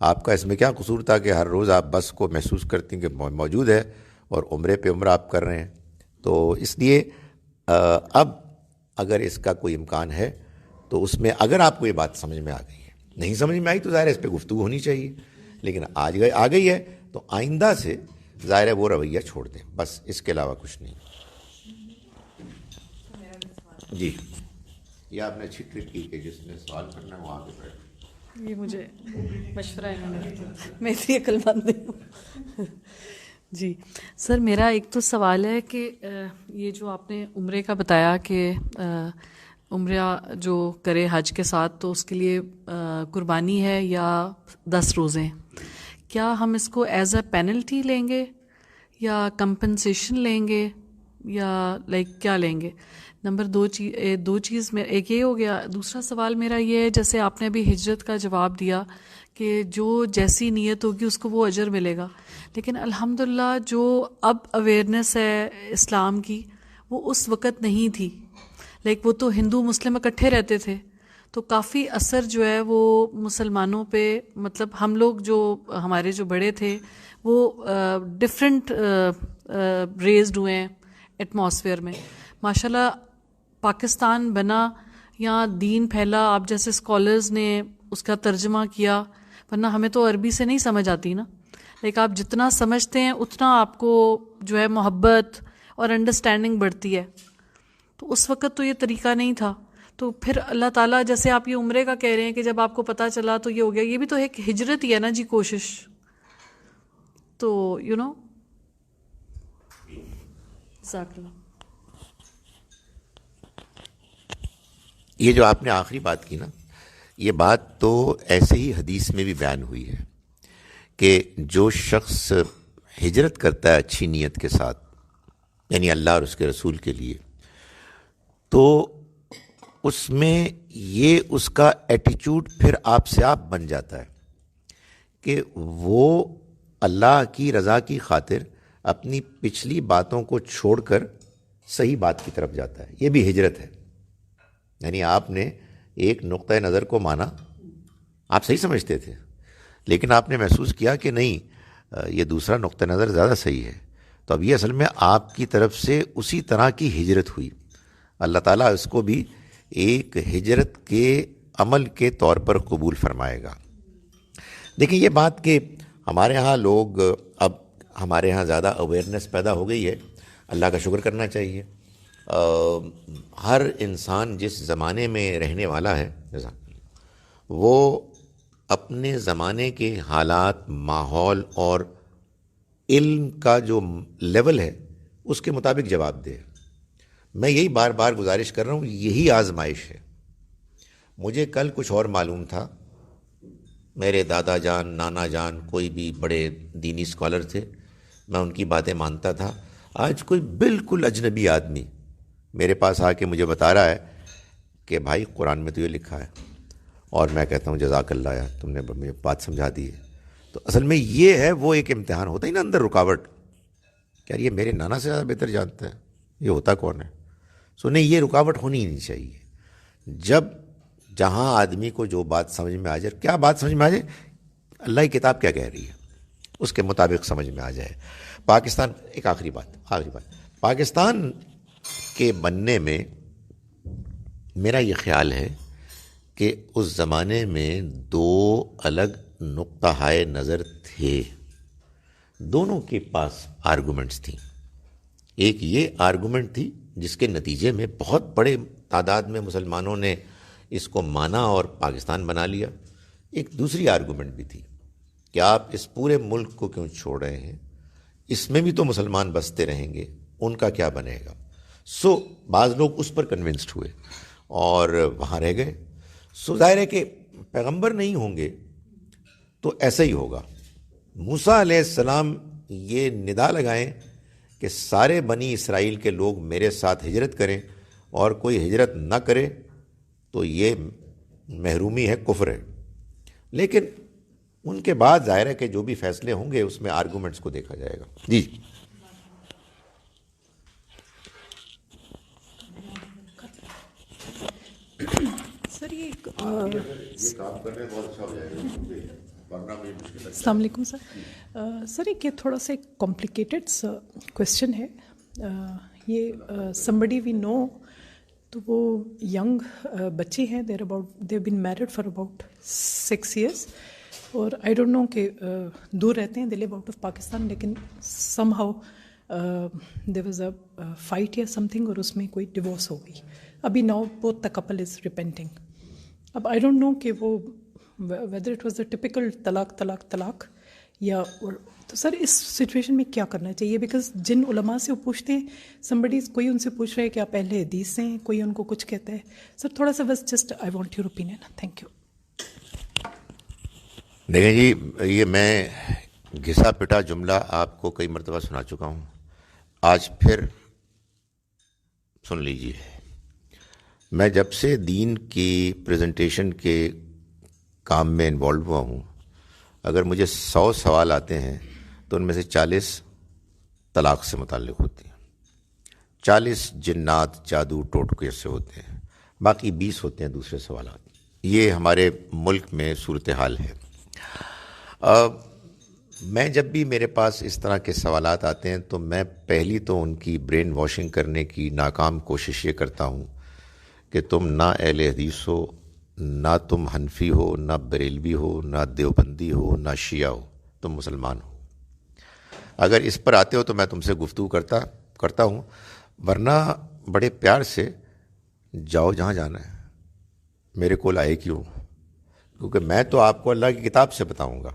A: آپ کا اس میں کیا قصور تھا کہ ہر روز آپ بس کو محسوس کرتی ہیں کہ موجود ہے اور عمرے پہ عمرہ آپ کر رہے ہیں. تو اس لیے اب اگر اس کا کوئی امکان ہے تو اس میں اگر آپ کو یہ بات سمجھ میں آ گئی ہے، نہیں سمجھ میں آئی تو ظاہر ہے اس پہ گفتگو ہونی چاہیے. لیکن آ گئی ہے تو آئندہ سے ظاہر ہے وہ رویہ چھوڑ دیں، بس اس کے علاوہ کچھ نہیں. جی، یہ آپ نے اچھی ٹرک کی کہ جس نے سوال کرنا ہے وہ آگے بیٹھے.
E: یہ مجھے مشورہ انہوں نے دیا، میں اس لیے عقل مند ہوں. جی سر، میرا ایک تو سوال ہے کہ یہ جو آپ نے عمرے کا بتایا کہ عمرہ جو کرے حج کے ساتھ تو اس کے لیے قربانی ہے یا 10 روزے، کیا ہم اس کو ایز اے پینلٹی لیں گے یا کمپنسیشن لیں گے یا کیا لیں گے؟ نمبر 2 چیز میں ایک یہ ہو گیا. دوسرا سوال میرا یہ ہے، جیسے آپ نے ابھی ہجرت کا جواب دیا کہ جو جیسی نیت ہوگی اس کو وہ اجر ملے گا، لیکن الحمدللہ جو اب اویئرنیس ہے اسلام کی وہ اس وقت نہیں تھی. وہ تو ہندو مسلم اکٹھے رہتے تھے، تو کافی اثر جو ہے وہ مسلمانوں پہ، مطلب ہم لوگ جو ہمارے جو بڑے تھے وہ ڈفرینٹ ریزڈ ہوئے ہیں ایٹماسفیئر میں. ماشاءاللہ پاکستان بنا، یہاں دین پھیلا، آپ جیسے اسکالرز نے اس کا ترجمہ کیا، ورنہ ہمیں تو عربی سے نہیں سمجھ آتی نا. آپ جتنا سمجھتے ہیں اتنا آپ کو جو ہے محبت اور انڈرسٹینڈنگ بڑھتی ہے. تو اس وقت تو یہ طریقہ نہیں تھا. تو پھر اللہ تعالیٰ، جیسے آپ یہ عمرے کا کہہ رہے ہیں کہ جب آپ کو پتہ چلا تو یہ ہو گیا، یہ بھی تو ایک ہجرت ہی ہے نا جی، کوشش. تو جزاک اللہ.
A: یہ جو آپ نے آخری بات کی نا، یہ بات تو ایسے ہی حدیث میں بھی بیان ہوئی ہے کہ جو شخص ہجرت کرتا ہے اچھی نیت کے ساتھ، یعنی اللہ اور اس کے رسول کے لیے، تو اس میں یہ اس کا ایٹیچیوڈ پھر آپ سے آپ بن جاتا ہے کہ وہ اللہ کی رضا کی خاطر اپنی پچھلی باتوں کو چھوڑ کر صحیح بات کی طرف جاتا ہے. یہ بھی ہجرت ہے. یعنی آپ نے ایک نقطۂ نظر کو مانا, آپ صحیح سمجھتے تھے, لیکن آپ نے محسوس کیا کہ نہیں یہ دوسرا نقطۂ نظر زیادہ صحیح ہے, تو اب یہ اصل میں آپ کی طرف سے اسی طرح کی ہجرت ہوئی. اللہ تعالیٰ اس کو بھی ایک ہجرت کے عمل کے طور پر قبول فرمائے گا. دیکھیں یہ بات کہ ہمارے ہاں لوگ, اب ہمارے ہاں زیادہ اویئرنیس پیدا ہو گئی ہے, اللہ کا شکر کرنا چاہیے. ہر انسان جس زمانے میں رہنے والا ہے وہ اپنے زمانے کے حالات, ماحول اور علم کا جو لیول ہے اس کے مطابق جواب دے. میں یہی بار بار گزارش کر رہا ہوں, یہی آزمائش ہے. مجھے کل کچھ اور معلوم تھا, میرے دادا جان, نانا جان کوئی بھی بڑے دینی اسکالر تھے, میں ان کی باتیں مانتا تھا. آج کوئی بالکل اجنبی آدمی میرے پاس آ کے مجھے بتا رہا ہے کہ بھائی قرآن میں تو یہ لکھا ہے, اور میں کہتا ہوں جزاک اللہ یار, تم نے مجھے بات سمجھا دی ہے. تو اصل میں یہ ہے وہ ایک امتحان ہوتا ہی نا اندر رکاوٹ, کہ یار یہ میرے نانا سے زیادہ بہتر جانتا ہے, یہ ہوتا کون ہے. سو نہیں, یہ رکاوٹ ہونی ہی نہیں چاہیے. جب جہاں آدمی کو جو بات سمجھ میں آ جائے, کیا بات سمجھ میں آ جائے, اللہ کی کتاب کیا کہہ رہی ہے اس کے مطابق سمجھ میں آ جائے. پاکستان, ایک آخری بات, پاکستان کے بننے میں میرا یہ خیال ہے کہ اس زمانے میں دو الگ نقطہ نظر تھے, دونوں کے پاس آرگومنٹس تھیں. ایک یہ آرگومنٹ تھی جس کے نتیجے میں بہت بڑے تعداد میں مسلمانوں نے اس کو مانا اور پاکستان بنا لیا. ایک دوسری آرگومنٹ بھی تھی کہ آپ اس پورے ملک کو کیوں چھوڑ رہے ہیں, اس میں بھی تو مسلمان بستے رہیں گے, ان کا کیا بنے گا. سو بعض لوگ اس پر کنونسڈ ہوئے اور وہاں رہ گئے. سو ظاہر ہے کہ پیغمبر نہیں ہوں گے تو ایسا ہی ہوگا. موسیٰ علیہ السلام یہ ندا لگائیں کہ سارے بنی اسرائیل کے لوگ میرے ساتھ ہجرت کریں, اور کوئی ہجرت نہ کرے تو یہ محرومی ہے, کفر ہے. لیکن ان کے بعد ظاہر ہے کہ جو بھی فیصلے ہوں گے اس میں آرگومنٹس کو دیکھا جائے گا. جی
F: سر یہ السلام علیکم سر. سر ایک یہ تھوڑا سا ایک کمپلیکیٹڈ کویشچن ہے. یہ somebody we know, تو وہ ینگ بچے ہیں, there about they been married for about 6 years, اور آئی ڈونٹ نو کہ دور رہتے ہیں, دے لیو آؤٹ آف پاکستان, لیکن some how there was a fight یا سم تھنگ, اور اس میں کوئی ڈیورس ہو گئی. ابھی now both the Kapil is repenting. اب آئی ڈونٹ نو کہ وہ whether it was a typical طلاق طلاق طلاق یا, تو سر اس سچویشن میں کیا کرنا چاہیے؟ بیکاز جن علماء سے وہ پوچھتے ہیں, somebody کوئی ان سے پوچھ رہے ہیں کہ آپ اہل حدیث سے ہیں, کوئی ان کو کچھ کہتا ہے. سر تھوڑا سا بس just I want your opinion. Thank you.
A: دیکھیں جی, یہ میں گھسا پٹا جملہ آپ کو کئی مرتبہ سنا چکا ہوں, آج پھر سن لیجیے. میں جب سے دین کی پریزنٹیشن کے کام میں انوالو ہوا ہوں, اگر مجھے 100 سوال آتے ہیں تو ان میں سے 40 طلاق سے متعلق ہوتے ہیں, 40 جنات جادو ٹوٹکے سے ہوتے ہیں, باقی 20 ہوتے ہیں دوسرے سوالات. یہ ہمارے ملک میں صورتحال ہے. میں جب بھی میرے پاس اس طرح کے سوالات آتے ہیں تو میں پہلی تو ان کی برین واشنگ کرنے کی ناکام کوشش یہ کرتا ہوں کہ تم نہ اہل حدیث ہو, نہ تم حنفی ہو, نہ بریلوی ہو, نہ دیوبندی ہو, نہ شیعہ ہو, تم مسلمان ہو. اگر اس پر آتے ہو تو میں تم سے گفتگو کرتا ہوں, ورنہ بڑے پیار سے جاؤ جہاں جانا ہے, میرے کول آئے کیوں, کیونکہ میں تو آپ کو اللہ کی کتاب سے بتاؤں گا.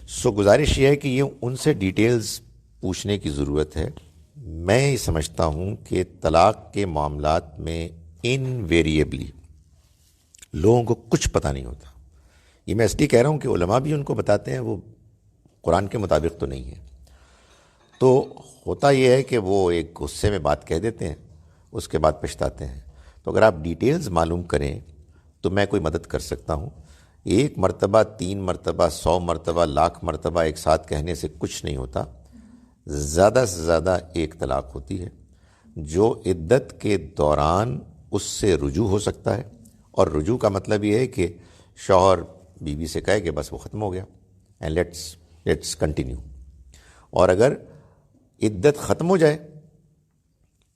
A: سو گزارش یہ ہے کہ یہ ان سے ڈیٹیلز پوچھنے کی ضرورت ہے. میں یہ سمجھتا ہوں کہ طلاق کے معاملات میں انویریبلی لوگوں کو کچھ پتہ نہیں ہوتا. یہ میں اس لیے کہہ رہا ہوں کہ علماء بھی ان کو بتاتے ہیں, وہ قرآن کے مطابق تو نہیں ہے. تو ہوتا یہ ہے کہ وہ ایک غصے میں بات کہہ دیتے ہیں, اس کے بعد پچھتاتے ہیں. تو اگر آپ ڈیٹیلز معلوم کریں تو میں کوئی مدد کر سکتا ہوں. 1 مرتبہ 3 مرتبہ 100 مرتبہ لاکھ مرتبہ ایک ساتھ کہنے سے کچھ نہیں ہوتا. زیادہ سے زیادہ ایک طلاق ہوتی ہے جو عدت کے دوران اس سے رجوع ہو سکتا ہے. اور رجوع کا مطلب یہ ہے کہ شوہر بیوی سے کہے کہ بس وہ ختم ہو گیا اینڈ لیٹس کنٹینیو. اور اگر عدت ختم ہو جائے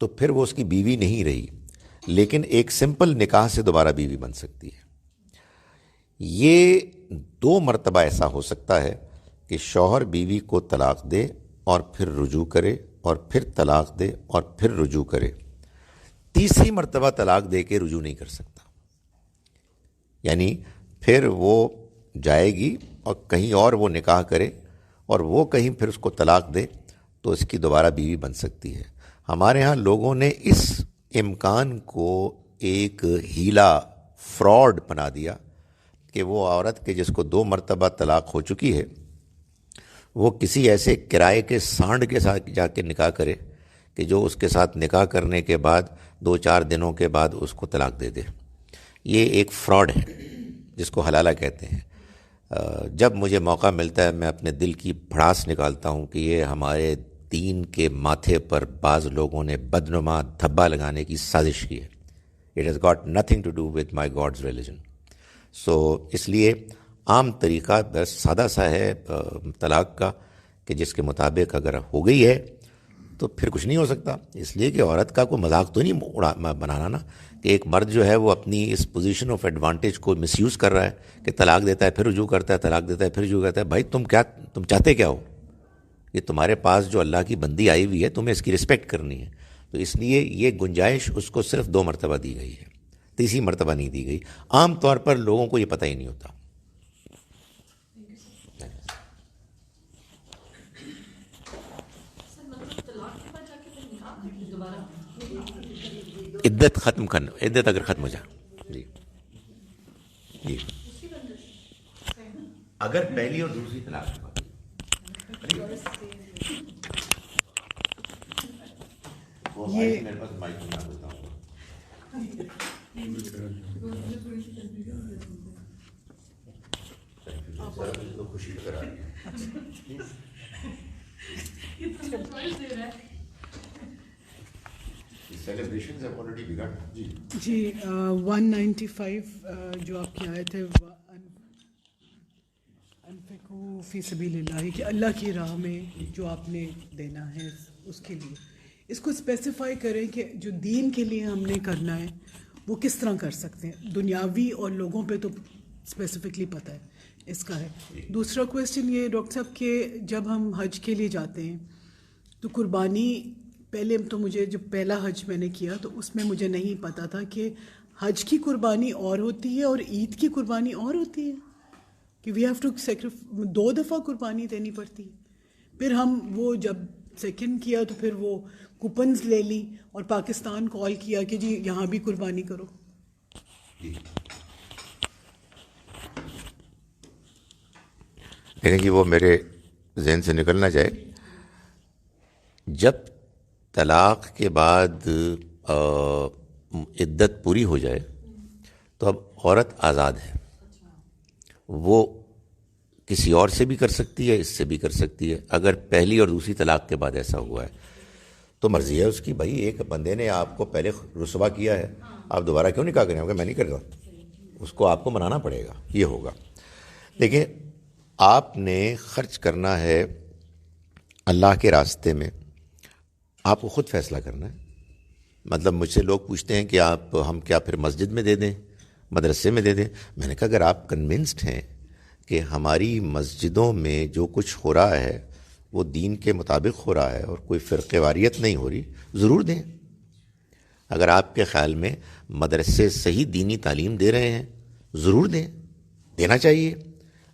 A: تو پھر وہ اس کی بیوی نہیں رہی، لیکن ایک سمپل نکاح سے دوبارہ بیوی بن سکتی ہے. یہ 2 مرتبہ ایسا ہو سکتا ہے کہ شوہر بیوی کو طلاق دے اور پھر رجوع کرے اور پھر طلاق دے اور پھر رجوع کرے. تیسری مرتبہ طلاق دے کے رجوع نہیں کر سکتا. یعنی پھر وہ جائے گی اور کہیں اور وہ نکاح کرے اور وہ کہیں پھر اس کو طلاق دے تو اس کی دوبارہ بیوی بن سکتی ہے. ہمارے ہاں لوگوں نے اس امکان کو ایک ہیلا، فراڈ بنا دیا کہ وہ عورت کے جس کو 2 مرتبہ طلاق ہو چکی ہے وہ کسی ایسے کرائے کے سانڈ کے ساتھ جا کے نکاح کرے کہ جو اس کے ساتھ نکاح کرنے کے بعد 2-4 دنوں کے بعد اس کو طلاق دے دے. یہ ایک فراڈ ہے جس کو حلالہ کہتے ہیں. جب مجھے موقع ملتا ہے میں اپنے دل کی بھڑاس نکالتا ہوں کہ یہ ہمارے دین کے ماتھے پر بعض لوگوں نے بدنما دھبا لگانے کی سازش کی ہے. It has got nothing to do with my god's religion. So اس لیے عام طریقہ بس سادہ سا ہے طلاق کا کہ جس کے مطابق اگر ہو گئی ہے تو پھر کچھ نہیں ہو سکتا. اس لیے کہ عورت کا کوئی مذاق تو نہیں بنانا نا کہ ایک مرد جو ہے وہ اپنی اس پوزیشن آف ایڈوانٹیج کو مس یوز کر رہا ہے کہ طلاق دیتا ہے پھر رجوع کرتا ہے، طلاق دیتا ہے پھر رجوع کرتا ہے. بھائی تم چاہتے کیا ہو؟ یہ تمہارے پاس جو اللہ کی بندی آئی ہوئی ہے تمہیں اس کی رسپیکٹ کرنی ہے. تو اس لیے یہ گنجائش اس کو صرف 2 مرتبہ دی گئی ہے، تیسری مرتبہ نہیں دی گئی. عام طور پر لوگوں کو یہ پتہ ہی نہیں ہوتا. عدت ختم کرنا، عدت اگر ختم ہو جائے جی جی اگر پہلی اور دوسری طلاق میرے پاس مائک نہیں ہوتا ہوں. خوشی کرا celebrations have already begun.
C: جی 195 جو آپ کی آیت ہے انفقوا فی سبیل اللہ کہ اللہ کی راہ میں جو آپ نے دینا ہے اس کے لیے اس کو اسپیسیفائی کریں کہ جو دین کے لیے ہم نے کرنا ہے وہ کس طرح کر سکتے ہیں. دنیاوی اور لوگوں پہ تو اسپیسیفکلی پتہ ہے اس کا ہے. دوسرا کویسچن یہ ڈاکٹر صاحب کہ جب ہم حج کے لیے جاتے ہیں تو قربانی پہلے تو مجھے جب پہلا حج میں نے کیا تو اس میں مجھے نہیں پتہ تھا کہ حج کی قربانی اور ہوتی ہے اور عید کی قربانی اور ہوتی ہے کہ وی ہیو ٹو 2 دفعہ قربانی دینی پڑتی ہے. پھر ہم وہ جب سیکنڈ کیا تو پھر وہ کوپنز لے لی اور پاکستان کال کیا کہ جی یہاں بھی قربانی کرو.
A: لیکن کہ وہ میرے ذہن سے نکلنا جائے. جب طلاق کے بعد عدت پوری ہو جائے تو اب عورت آزاد ہے. وہ کسی اور سے بھی کر سکتی ہے، اس سے بھی کر سکتی ہے. اگر پہلی اور دوسری طلاق کے بعد ایسا ہوا ہے تو مرضی ہے اس کی. بھائی ایک بندے نے آپ کو پہلے رسوا کیا ہے، آپ دوبارہ کیوں نکاح کریں گے؟ میں نہیں کرتا. اس کو آپ کو منانا پڑے گا، یہ ہوگا. لیکن آپ نے خرچ کرنا ہے اللہ کے راستے میں، آپ کو خود فیصلہ کرنا ہے. مطلب مجھ سے لوگ پوچھتے ہیں کہ ہم کیا پھر مسجد میں دے دیں، مدرسے میں دے دیں؟ میں نے کہا اگر آپ کنونسڈ ہیں کہ ہماری مسجدوں میں جو کچھ ہو رہا ہے وہ دین کے مطابق ہو رہا ہے اور کوئی فرقہ واریت نہیں ہو رہی، ضرور دیں. اگر آپ کے خیال میں مدرسے صحیح دینی تعلیم دے رہے ہیں ضرور دیں، دینا چاہیے.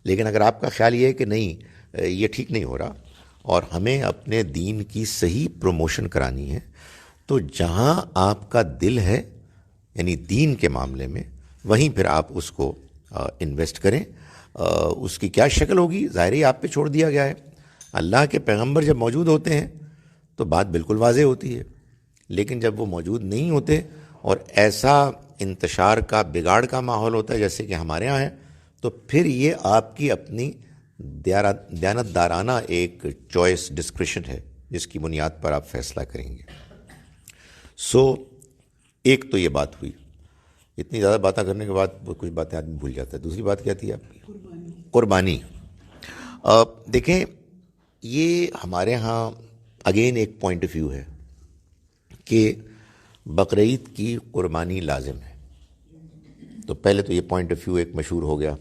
A: لیکن اگر آپ کا خیال یہ ہے کہ نہیں یہ ٹھیک نہیں ہو رہا اور ہمیں اپنے دین کی صحیح پروموشن کرانی ہے تو جہاں آپ کا دل ہے یعنی دین کے معاملے میں وہیں پھر آپ اس کو انویسٹ کریں. اس کی کیا شکل ہوگی ظاہر ہی آپ پہ چھوڑ دیا گیا ہے. اللہ کے پیغمبر جب موجود ہوتے ہیں تو بات بالکل واضح ہوتی ہے، لیکن جب وہ موجود نہیں ہوتے اور ایسا انتشار کا بگاڑ کا ماحول ہوتا ہے جیسے کہ ہمارے ہاں ہے، تو پھر یہ آپ کی اپنی دیانت دارانہ ایک چوائس ڈسکریشن ہے جس کی بنیاد پر آپ فیصلہ کریں گے. ایک تو یہ بات ہوئی. اتنی زیادہ باتیں کرنے کے بعد وہ کچھ باتیں آدمی بھول جاتا ہے. دوسری بات کیا تھی آپ کی؟ قربانی. دیکھیں یہ ہمارے ہاں اگین ایک پوائنٹ آف ویو ہے کہ بقرعید کی قربانی لازم ہے. تو پہلے تو یہ پوائنٹ آف ویو ایک مشہور ہو گیا.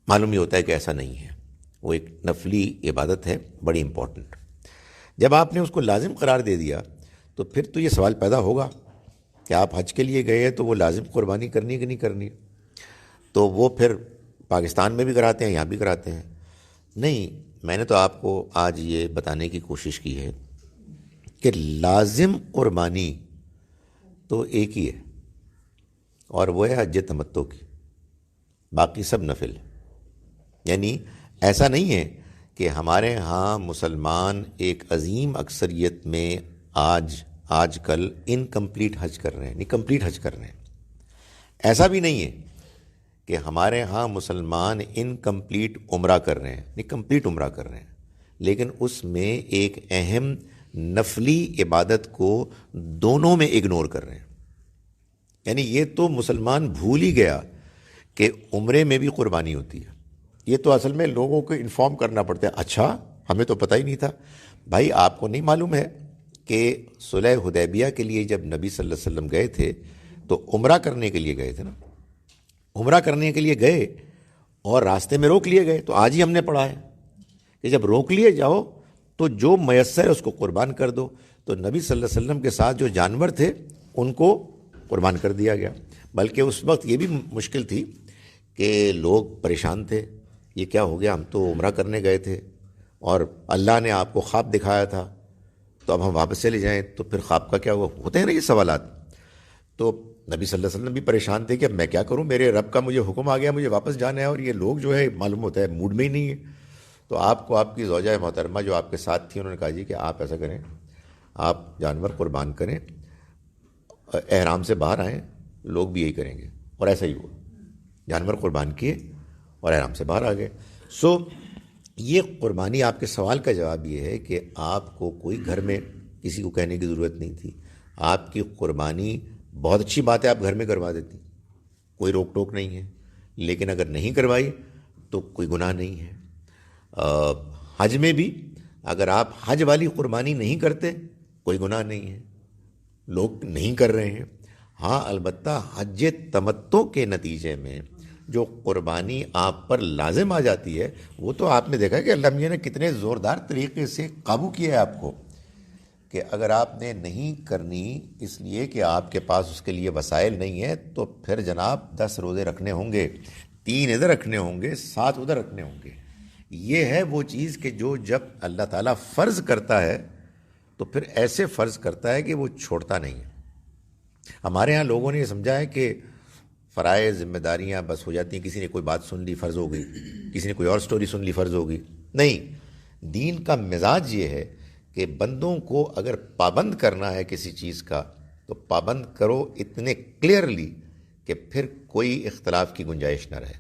A: معلوم یہ ہوتا ہے کہ ایسا نہیں ہے، وہ ایک نفلی عبادت ہے بڑی امپورٹنٹ. جب آپ نے اس کو لازم قرار دے دیا تو پھر تو یہ سوال پیدا ہوگا کہ آپ حج کے لیے گئے ہیں تو وہ لازم قربانی کرنی ہے کہ نہیں کرنی. تو وہ پھر پاکستان میں بھی کراتے ہیں، یہاں بھی کراتے ہیں. نہیں، میں نے تو آپ کو آج یہ بتانے کی کوشش کی ہے کہ لازم قربانی تو ایک ہی ہے، اور وہ ہے حج تمتع کی، باقی سب نفل. یعنی ایسا نہیں ہے کہ ہمارے ہاں مسلمان ایک عظیم اکثریت میں آج کل انکمپلیٹ حج کر رہے ہیں، نہیں کمپلیٹ حج کر رہے ہیں. ایسا بھی نہیں ہے کہ ہمارے ہاں مسلمان انکمپلیٹ عمرہ کر رہے ہیں، نہیں کمپلیٹ عمرہ کر رہے ہیں، لیکن اس میں ایک اہم نفلی عبادت کو دونوں میں اگنور کر رہے ہیں. یعنی یہ تو مسلمان بھول ہی گیا کہ عمرے میں بھی قربانی ہوتی ہے. یہ تو اصل میں لوگوں کو انفارم کرنا پڑتا ہے. اچھا ہمیں تو پتہ ہی نہیں تھا. بھائی آپ کو نہیں معلوم ہے کہ صلح حدیبیہ کے لیے جب نبی صلی اللہ علیہ وسلم گئے تھے تو عمرہ کرنے کے لیے گئے تھے نا. عمرہ کرنے کے لیے گئے اور راستے میں روک لیے گئے. تو آج ہی ہم نے پڑھا ہے کہ جب روک لیے جاؤ تو جو میسر ہے اس کو قربان کر دو. تو نبی صلی اللہ علیہ وسلم کے ساتھ جو جانور تھے ان کو قربان کر دیا گیا. بلکہ اس وقت یہ بھی مشکل تھی کہ لوگ پریشان تھے، یہ کیا ہو گیا، ہم تو عمرہ کرنے گئے تھے اور اللہ نے آپ کو خواب دکھایا تھا، تو اب ہم واپس چلے جائیں تو پھر خواب کا کیا ہوا. ہوتے ہیں نا یہ سوالات. تو نبی صلی اللہ علیہ وسلم بھی پریشان تھے کہ اب میں کیا کروں، میرے رب کا مجھے حکم آ گیا، مجھے واپس جانا ہے، اور یہ لوگ جو ہے معلوم ہوتا ہے موڈ میں ہی نہیں ہے. تو آپ کو آپ کی زوجہ محترمہ جو آپ کے ساتھ تھی انہوں نے کہا جی کہ آپ ایسا کریں، آپ جانور قربان کریں، احرام سے باہر آئیں، لوگ بھی یہی کریں گے. اور ایسا ہی ہوا، جانور قربان کیے اور احرام سے باہر آ گئے. یہ قربانی، آپ کے سوال کا جواب یہ ہے کہ آپ کو کوئی گھر میں کسی کو کہنے کی ضرورت نہیں تھی. آپ کی قربانی بہت اچھی بات ہے، آپ گھر میں کروا دیتی، کوئی روک ٹوک نہیں ہے. لیکن اگر نہیں کروائی تو کوئی گناہ نہیں ہے. حج میں بھی اگر آپ حج والی قربانی نہیں کرتے کوئی گناہ نہیں ہے، لوگ نہیں کر رہے ہیں. ہاں البتہ حج تمتع کے نتیجے میں جو قربانی آپ پر لازم آ جاتی ہے وہ تو آپ نے دیکھا کہ اللہ میاں نے کتنے زوردار طریقے سے قابو کیا ہے آپ کو، کہ اگر آپ نے نہیں کرنی اس لیے کہ آپ کے پاس اس کے لیے وسائل نہیں ہے تو پھر جناب 10 روزے رکھنے ہوں گے، 3 ادھر رکھنے ہوں گے، 7 ادھر رکھنے ہوں گے. یہ ہے وہ چیز کہ جو جب اللہ تعالیٰ فرض کرتا ہے تو پھر ایسے فرض کرتا ہے کہ وہ چھوڑتا نہیں ہے. ہمارے ہاں لوگوں نے یہ سمجھا ہے کہ فرائض ذمہ داریاں بس ہو جاتی ہیں، کسی نے کوئی بات سن لی فرض ہو گئی، کسی نے کوئی اور سٹوری سن لی فرض ہو گئی. نہیں، دین کا مزاج یہ ہے کہ بندوں کو اگر پابند کرنا ہے کسی چیز کا تو پابند کرو اتنے کلیئرلی کہ پھر کوئی اختلاف کی گنجائش نہ رہے.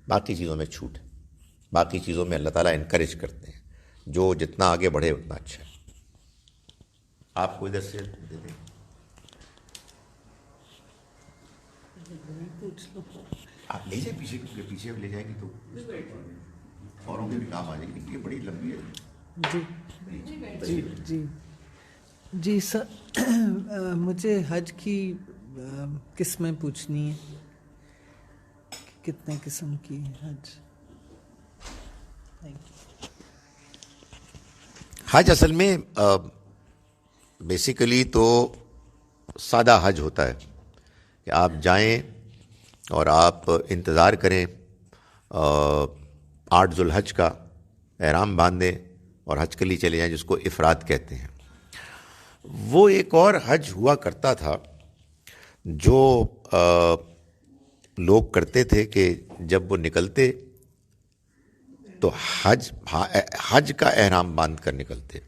A: باقی چیزوں میں چھوٹ ہے، باقی چیزوں میں اللہ تعالیٰ انکریج کرتے ہیں، جو جتنا آگے بڑھے اتنا اچھا ہے. آپ کو ادھر سے دے دیں. آپ لے جائیں پیچھے، کیونکہ پیچھے لے جائیں گی تو اوروں کے بھی کام آ جائیں گی. یہ بڑی لمبی ہے.
C: جی سر، مجھے حج کی قسمیں پوچھنی ہیں، کتنے قسم کی حج.
A: حج اصل میں بیسیکلی تو سادہ حج ہوتا ہے کہ آپ جائیں اور آپ انتظار کریں 8 ذوالحج کا، احرام باندھیں اور حج کے لیے چلے جائیں، جس کو افراد کہتے ہیں. وہ ایک اور حج ہوا کرتا تھا جو لوگ کرتے تھے کہ جب وہ نکلتے تو حج کا احرام باندھ کر نکلتے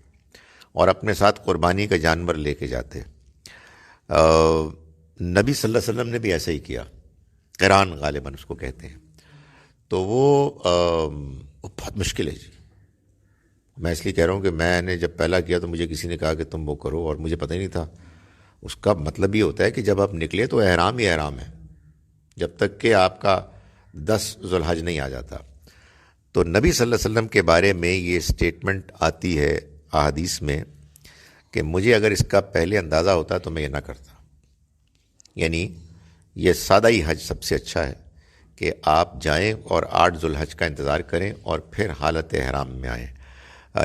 A: اور اپنے ساتھ قربانی کا جانور لے کے جاتے. نبی صلی اللہ علیہ وسلم نے بھی ایسا ہی کیا. قران غالباً اس کو کہتے ہیں. تو وہ بہت مشکل ہے جی. میں اس لیے کہہ رہا ہوں کہ میں نے جب پہلا کیا تو مجھے کسی نے کہا کہ تم وہ کرو، اور مجھے پتہ ہی نہیں تھا. اس کا مطلب یہ ہوتا ہے کہ جب آپ نکلے تو احرام ہی احرام ہے جب تک کہ آپ کا 10 ذو الحج نہیں آ جاتا. تو نبی صلی اللہ علیہ وسلم کے بارے میں یہ سٹیٹمنٹ آتی ہے احادیث میں کہ مجھے اگر اس کا پہلے اندازہ ہوتا تو میں یہ نہ کرتا. یعنی یہ سادہ ہی حج سب سے اچھا ہے کہ آپ جائیں اور 8 ذو الحج کا انتظار کریں اور پھر حالت احرام میں آئیں.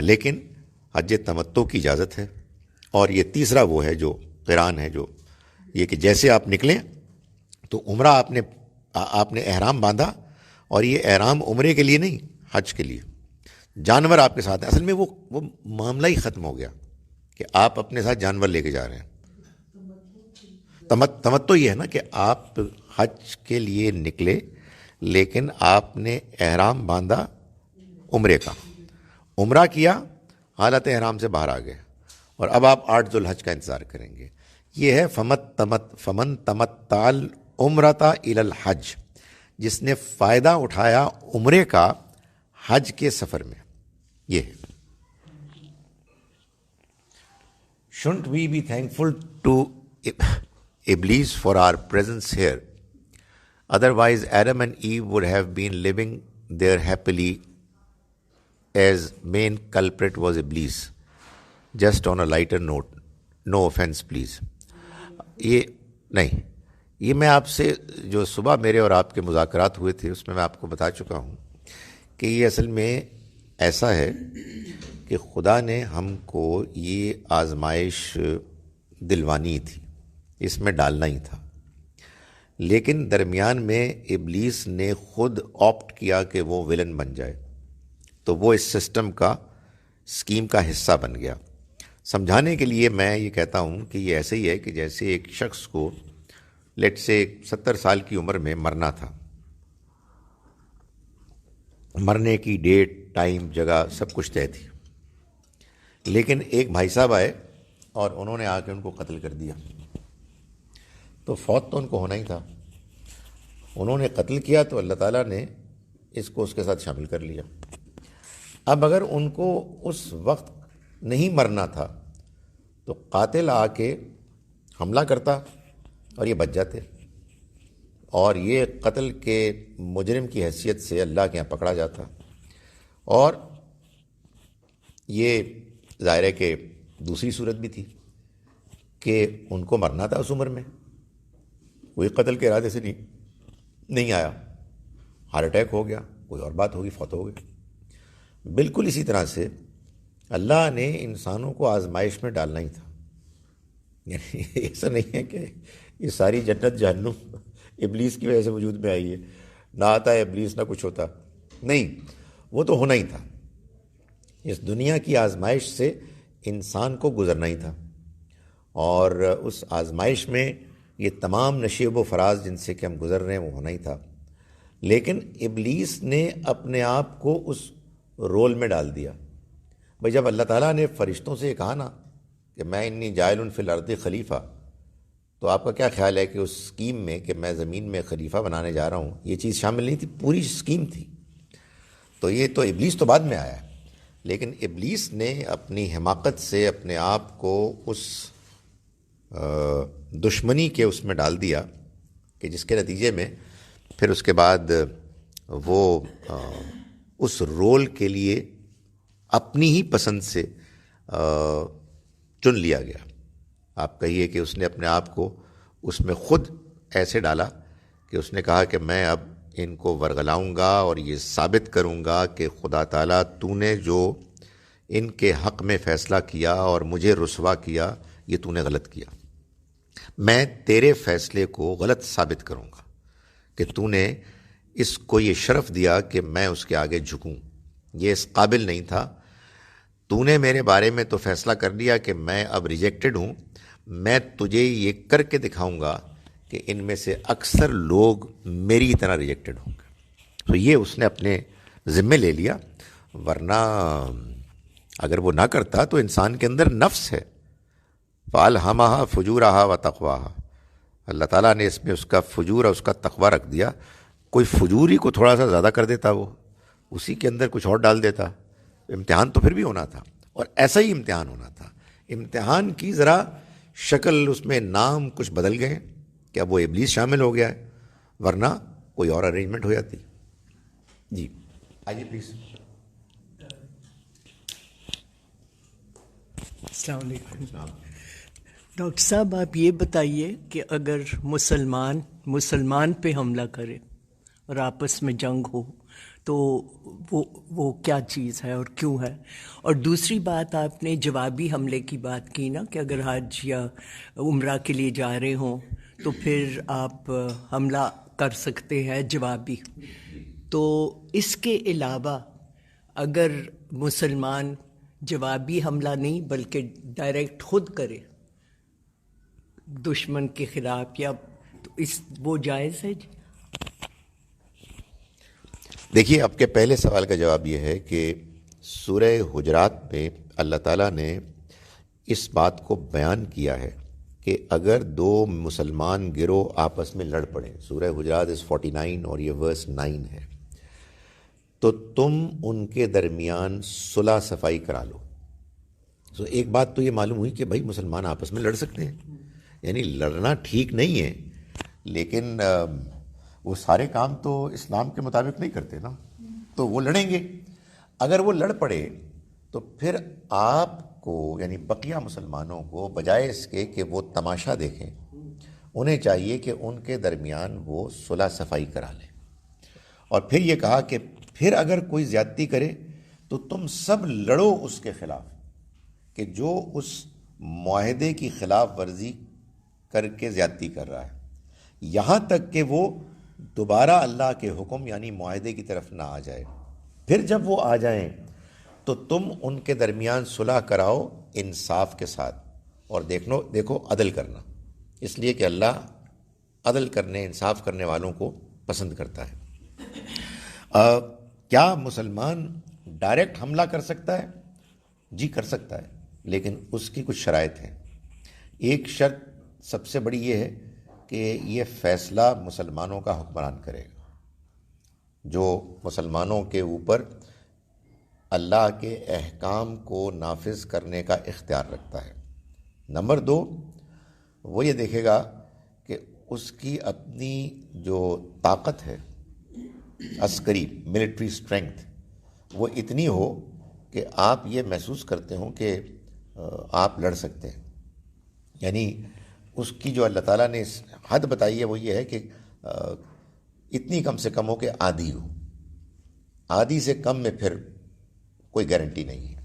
A: لیکن حج تمتع کی اجازت ہے. اور یہ تیسرا وہ ہے جو قران ہے، جو یہ کہ جیسے آپ نکلیں تو عمرہ آپ نے احرام باندھا، اور یہ احرام عمرے کے لیے نہیں، حج کے لیے. جانور آپ کے ساتھ ہیں. اصل میں وہ معاملہ ہی ختم ہو گیا کہ آپ اپنے ساتھ جانور لے کے جا رہے ہیں. تمتع یہ ہے نا کہ آپ حج کے لیے نکلے لیکن آپ نے احرام باندھا عمرے کا، عمرہ کیا، حالت احرام سے باہر آ گئے، اور اب آپ 8 ذو الحج کا انتظار کریں گے. یہ ہے فمن تمتع العمرۃ الی الحج، جس نے فائدہ اٹھایا عمرے کا حج کے سفر میں. یہ ہے. Shouldn't we be thankful to Iblis for our presence here? Otherwise, Adam and Eve would have been living there happily, as main culprit was Iblis. Just on a lighter note, no offense please. یہ میں آپ سے جو صبح میرے اور آپ کے مذاکرات ہوئے تھے اس میں آپ کو بتا چکا ہوں کہ یہ اصل میں ایسا ہے کہ خدا نے ہم کو یہ آزمائش دلوانی تھی، اس میں ڈالنا ہی تھا. لیکن درمیان میں ابلیس نے خود آپٹ کیا کہ وہ ولن بن جائے، تو وہ اس سسٹم کا اسکیم کا حصہ بن گیا. سمجھانے کے لیے میں یہ کہتا ہوں کہ یہ ایسے ہی ہے کہ جیسے ایک شخص کو لیٹ سے 70 سال کی عمر میں مرنا تھا. مرنے کی ڈیٹ، ٹائم، جگہ سب کچھ طے تھی، لیکن ایک بھائی صاحب آئے اور انہوں نے آ کے ان کو قتل کر دیا. تو فوت تو ان کو ہونا ہی تھا. انہوں نے قتل کیا تو اللہ تعالیٰ نے اس کو اس کے ساتھ شامل کر لیا. اب اگر ان کو اس وقت نہیں مرنا تھا تو قاتل آ کے حملہ کرتا اور یہ بچ جاتے، اور یہ قتل کے مجرم کی حیثیت سے اللہ کے یہاں پکڑا جاتا. اور یہ ظاہر ہے کہ دوسری صورت بھی تھی کہ ان کو مرنا تھا اس عمر میں، کوئی قتل کے ارادے سے نہیں آیا، ہارٹ اٹیک ہو گیا، کوئی اور بات ہوگی، فوت ہو گئی. بالکل اسی طرح سے اللہ نے انسانوں کو آزمائش میں ڈالنا ہی تھا. یعنی ایسا نہیں ہے کہ یہ ساری جنت جہنم ابلیس کی وجہ سے وجود میں آئی ہے، نہ آتا ہے ابلیس نہ کچھ ہوتا، نہیں، وہ تو ہونا ہی تھا. اس دنیا کی آزمائش سے انسان کو گزرنا ہی تھا، اور اس آزمائش میں یہ تمام نشیب و فراز جن سے کہ ہم گزر رہے ہیں وہ ہونا ہی تھا. لیکن ابلیس نے اپنے آپ کو اس رول میں ڈال دیا. بھائی جب اللہ تعالیٰ نے فرشتوں سے یہ کہا نا کہ میں انی جاعل فی الارض خلیفہ، تو آپ کا کیا خیال ہے کہ اس اسکیم میں کہ میں زمین میں خلیفہ بنانے جا رہا ہوں یہ چیز شامل نہیں تھی؟ پوری اسکیم تھی. تو یہ تو ابلیس تو بعد میں آیا ہے، لیکن ابلیس نے اپنی حماقت سے اپنے آپ کو اس دشمنی کے اس میں ڈال دیا کہ جس کے نتیجے میں پھر اس کے بعد وہ اس رول کے لیے اپنی ہی پسند سے چن لیا گیا. آپ کہیے کہ اس نے اپنے آپ کو اس میں خود ایسے ڈالا کہ اس نے کہا کہ میں اب ان کو ورگلاؤں گا اور یہ ثابت کروں گا کہ خدا تعالیٰ تو نے جو ان کے حق میں فیصلہ کیا اور مجھے رسوا کیا یہ تو نے غلط کیا. میں تیرے فیصلے کو غلط ثابت کروں گا کہ تو نے اس کو یہ شرف دیا کہ میں اس کے آگے جھکوں، یہ اس قابل نہیں تھا. تو نے میرے بارے میں تو فیصلہ کر دیا کہ میں اب ریجیکٹڈ ہوں، میں تجھے یہ کر کے دکھاؤں گا کہ ان میں سے اکثر لوگ میری طرح ریجیکٹڈ ہوں گے. تو یہ اس نے اپنے ذمے لے لیا، ورنہ اگر وہ نہ کرتا تو انسان کے اندر نفس ہے، فَأَلْهَمَهَا فُجُورَهَا وَتَقْوَاهَا، اللہ تعالیٰ نے اس میں اس کا فجور اور اس کا تقوی رکھ دیا. کوئی فجوری کو تھوڑا سا زیادہ کر دیتا، وہ اسی کے اندر کچھ اور ڈال دیتا، امتحان تو پھر بھی ہونا تھا. اور ایسا ہی امتحان ہونا تھا. امتحان کی ذرا شکل، اس میں نام کچھ بدل گئے کہ اب وہ ابلیس شامل ہو گیا ہے، ورنہ کوئی اور ارینجمنٹ ہو جاتی. جی آئیے پلیز.
G: السلام علیکم ڈاکٹر صاحب، آپ یہ بتائیے کہ اگر مسلمان پہ حملہ کرے اور آپس میں جنگ ہو تو وہ کیا چیز ہے اور کیوں ہے؟ اور دوسری بات، آپ نے جوابی حملے کی بات کی نا کہ اگر حج یا عمرہ کے لیے جا رہے ہوں تو پھر آپ حملہ کر سکتے ہیں جوابی. تو اس کے علاوہ اگر مسلمان جوابی حملہ نہیں بلکہ ڈائریکٹ خود کرے دشمن کے خلاف، یا تو وہ جائز ہے؟
A: دیکھیے، آپ کے پہلے سوال کا جواب یہ ہے کہ سورہ حجرات میں اللہ تعالیٰ نے اس بات کو بیان کیا ہے کہ اگر دو مسلمان گروہ آپس میں لڑ پڑیں، سورہ حجرات 49 اور یہ ورس 9 ہے، تو تم ان کے درمیان صلح صفائی کرا لو. سو ایک بات تو یہ معلوم ہوئی کہ بھائی مسلمان آپس میں لڑ سکتے ہیں، یعنی لڑنا ٹھیک نہیں ہے، لیکن وہ سارے کام تو اسلام کے مطابق نہیں کرتے نا، تو وہ لڑیں گے. اگر وہ لڑ پڑے تو پھر آپ کو، یعنی بقیہ مسلمانوں کو، بجائے اس کے کہ وہ تماشا دیکھیں، انہیں چاہیے کہ ان کے درمیان وہ صلح صفائی کرا لیں. اور پھر یہ کہا کہ پھر اگر کوئی زیادتی کرے تو تم سب لڑو اس کے خلاف، کہ جو اس معاہدے کی خلاف ورزی کر کے زیادتی کر رہا ہے، یہاں تک کہ وہ دوبارہ اللہ کے حکم یعنی معاہدے کی طرف نہ آ جائے. پھر جب وہ آ جائیں تو تم ان کے درمیان صلح کراؤ انصاف کے ساتھ، اور دیکھو عدل کرنا، اس لیے کہ اللہ عدل کرنے، انصاف کرنے والوں کو پسند کرتا ہے. کیا مسلمان ڈائریکٹ حملہ کر سکتا ہے؟ جی کر سکتا ہے، لیکن اس کی کچھ شرائط ہیں. ایک شرط سب سے بڑی یہ ہے کہ یہ فیصلہ مسلمانوں کا حکمران کرے گا، جو مسلمانوں کے اوپر اللہ کے احکام کو نافذ کرنے کا اختیار رکھتا ہے. نمبر 2، وہ یہ دیکھے گا کہ اس کی اپنی جو طاقت ہے، عسکری ملٹری اسٹرینگتھ، وہ اتنی ہو کہ آپ یہ محسوس کرتے ہوں کہ آپ لڑ سکتے ہیں. یعنی اس کی جو اللہ تعالیٰ نے حد بتائی ہے وہ یہ ہے کہ اتنی کم سے کم ہو کہ عادی ہو. عادی سے کم میں پھر کوئی گارنٹی نہیں ہے.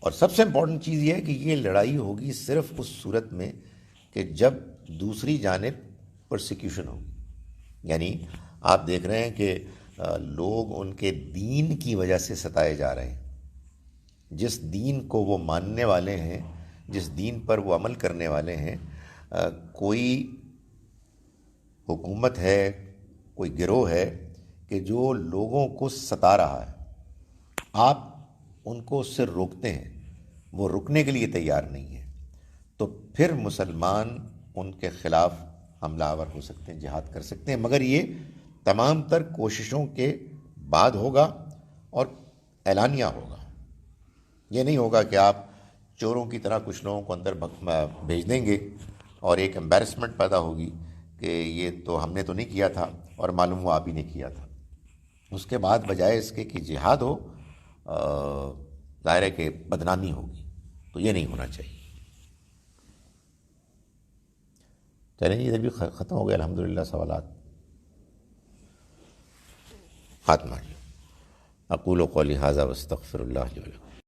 A: اور سب سے امپورٹنٹ چیز یہ ہے کہ یہ لڑائی ہوگی صرف اس صورت میں کہ جب دوسری جانب پرسیکیوشن ہوگی. یعنی آپ دیکھ رہے ہیں کہ لوگ ان کے دین کی وجہ سے ستائے جا رہے ہیں. جس دین کو وہ ماننے والے ہیں، جس دین پر وہ عمل کرنے والے ہیں، کوئی حکومت ہے، کوئی گروہ ہے کہ جو لوگوں کو ستا رہا ہے، آپ ان کو اس سے روکتے ہیں، وہ رکنے کے لیے تیار نہیں ہے، تو پھر مسلمان ان کے خلاف حملہ آور ہو سکتے ہیں، جہاد کر سکتے ہیں. مگر یہ تمام تر کوششوں کے بعد ہوگا اور اعلانیہ ہوگا. یہ نہیں ہوگا کہ آپ چوروں کی طرح کچھ لوگوں کو اندر بھیج دیں گے اور ایک امبیرسمنٹ پیدا ہوگی کہ یہ تو ہم نے تو نہیں کیا تھا اور معلوم ہوا آپ ہی نے کیا تھا. اس کے بعد بجائے اس کے کہ جہاد ہو، ظاہر ہے کہ بدنامی ہوگی. تو یہ نہیں ہونا چاہیے. چلیں ادھر بھی ختم ہو گیا الحمدللہ سوالات. خاتمہ. اقول قولی ھذا واستغفر اللہ لی ولکم.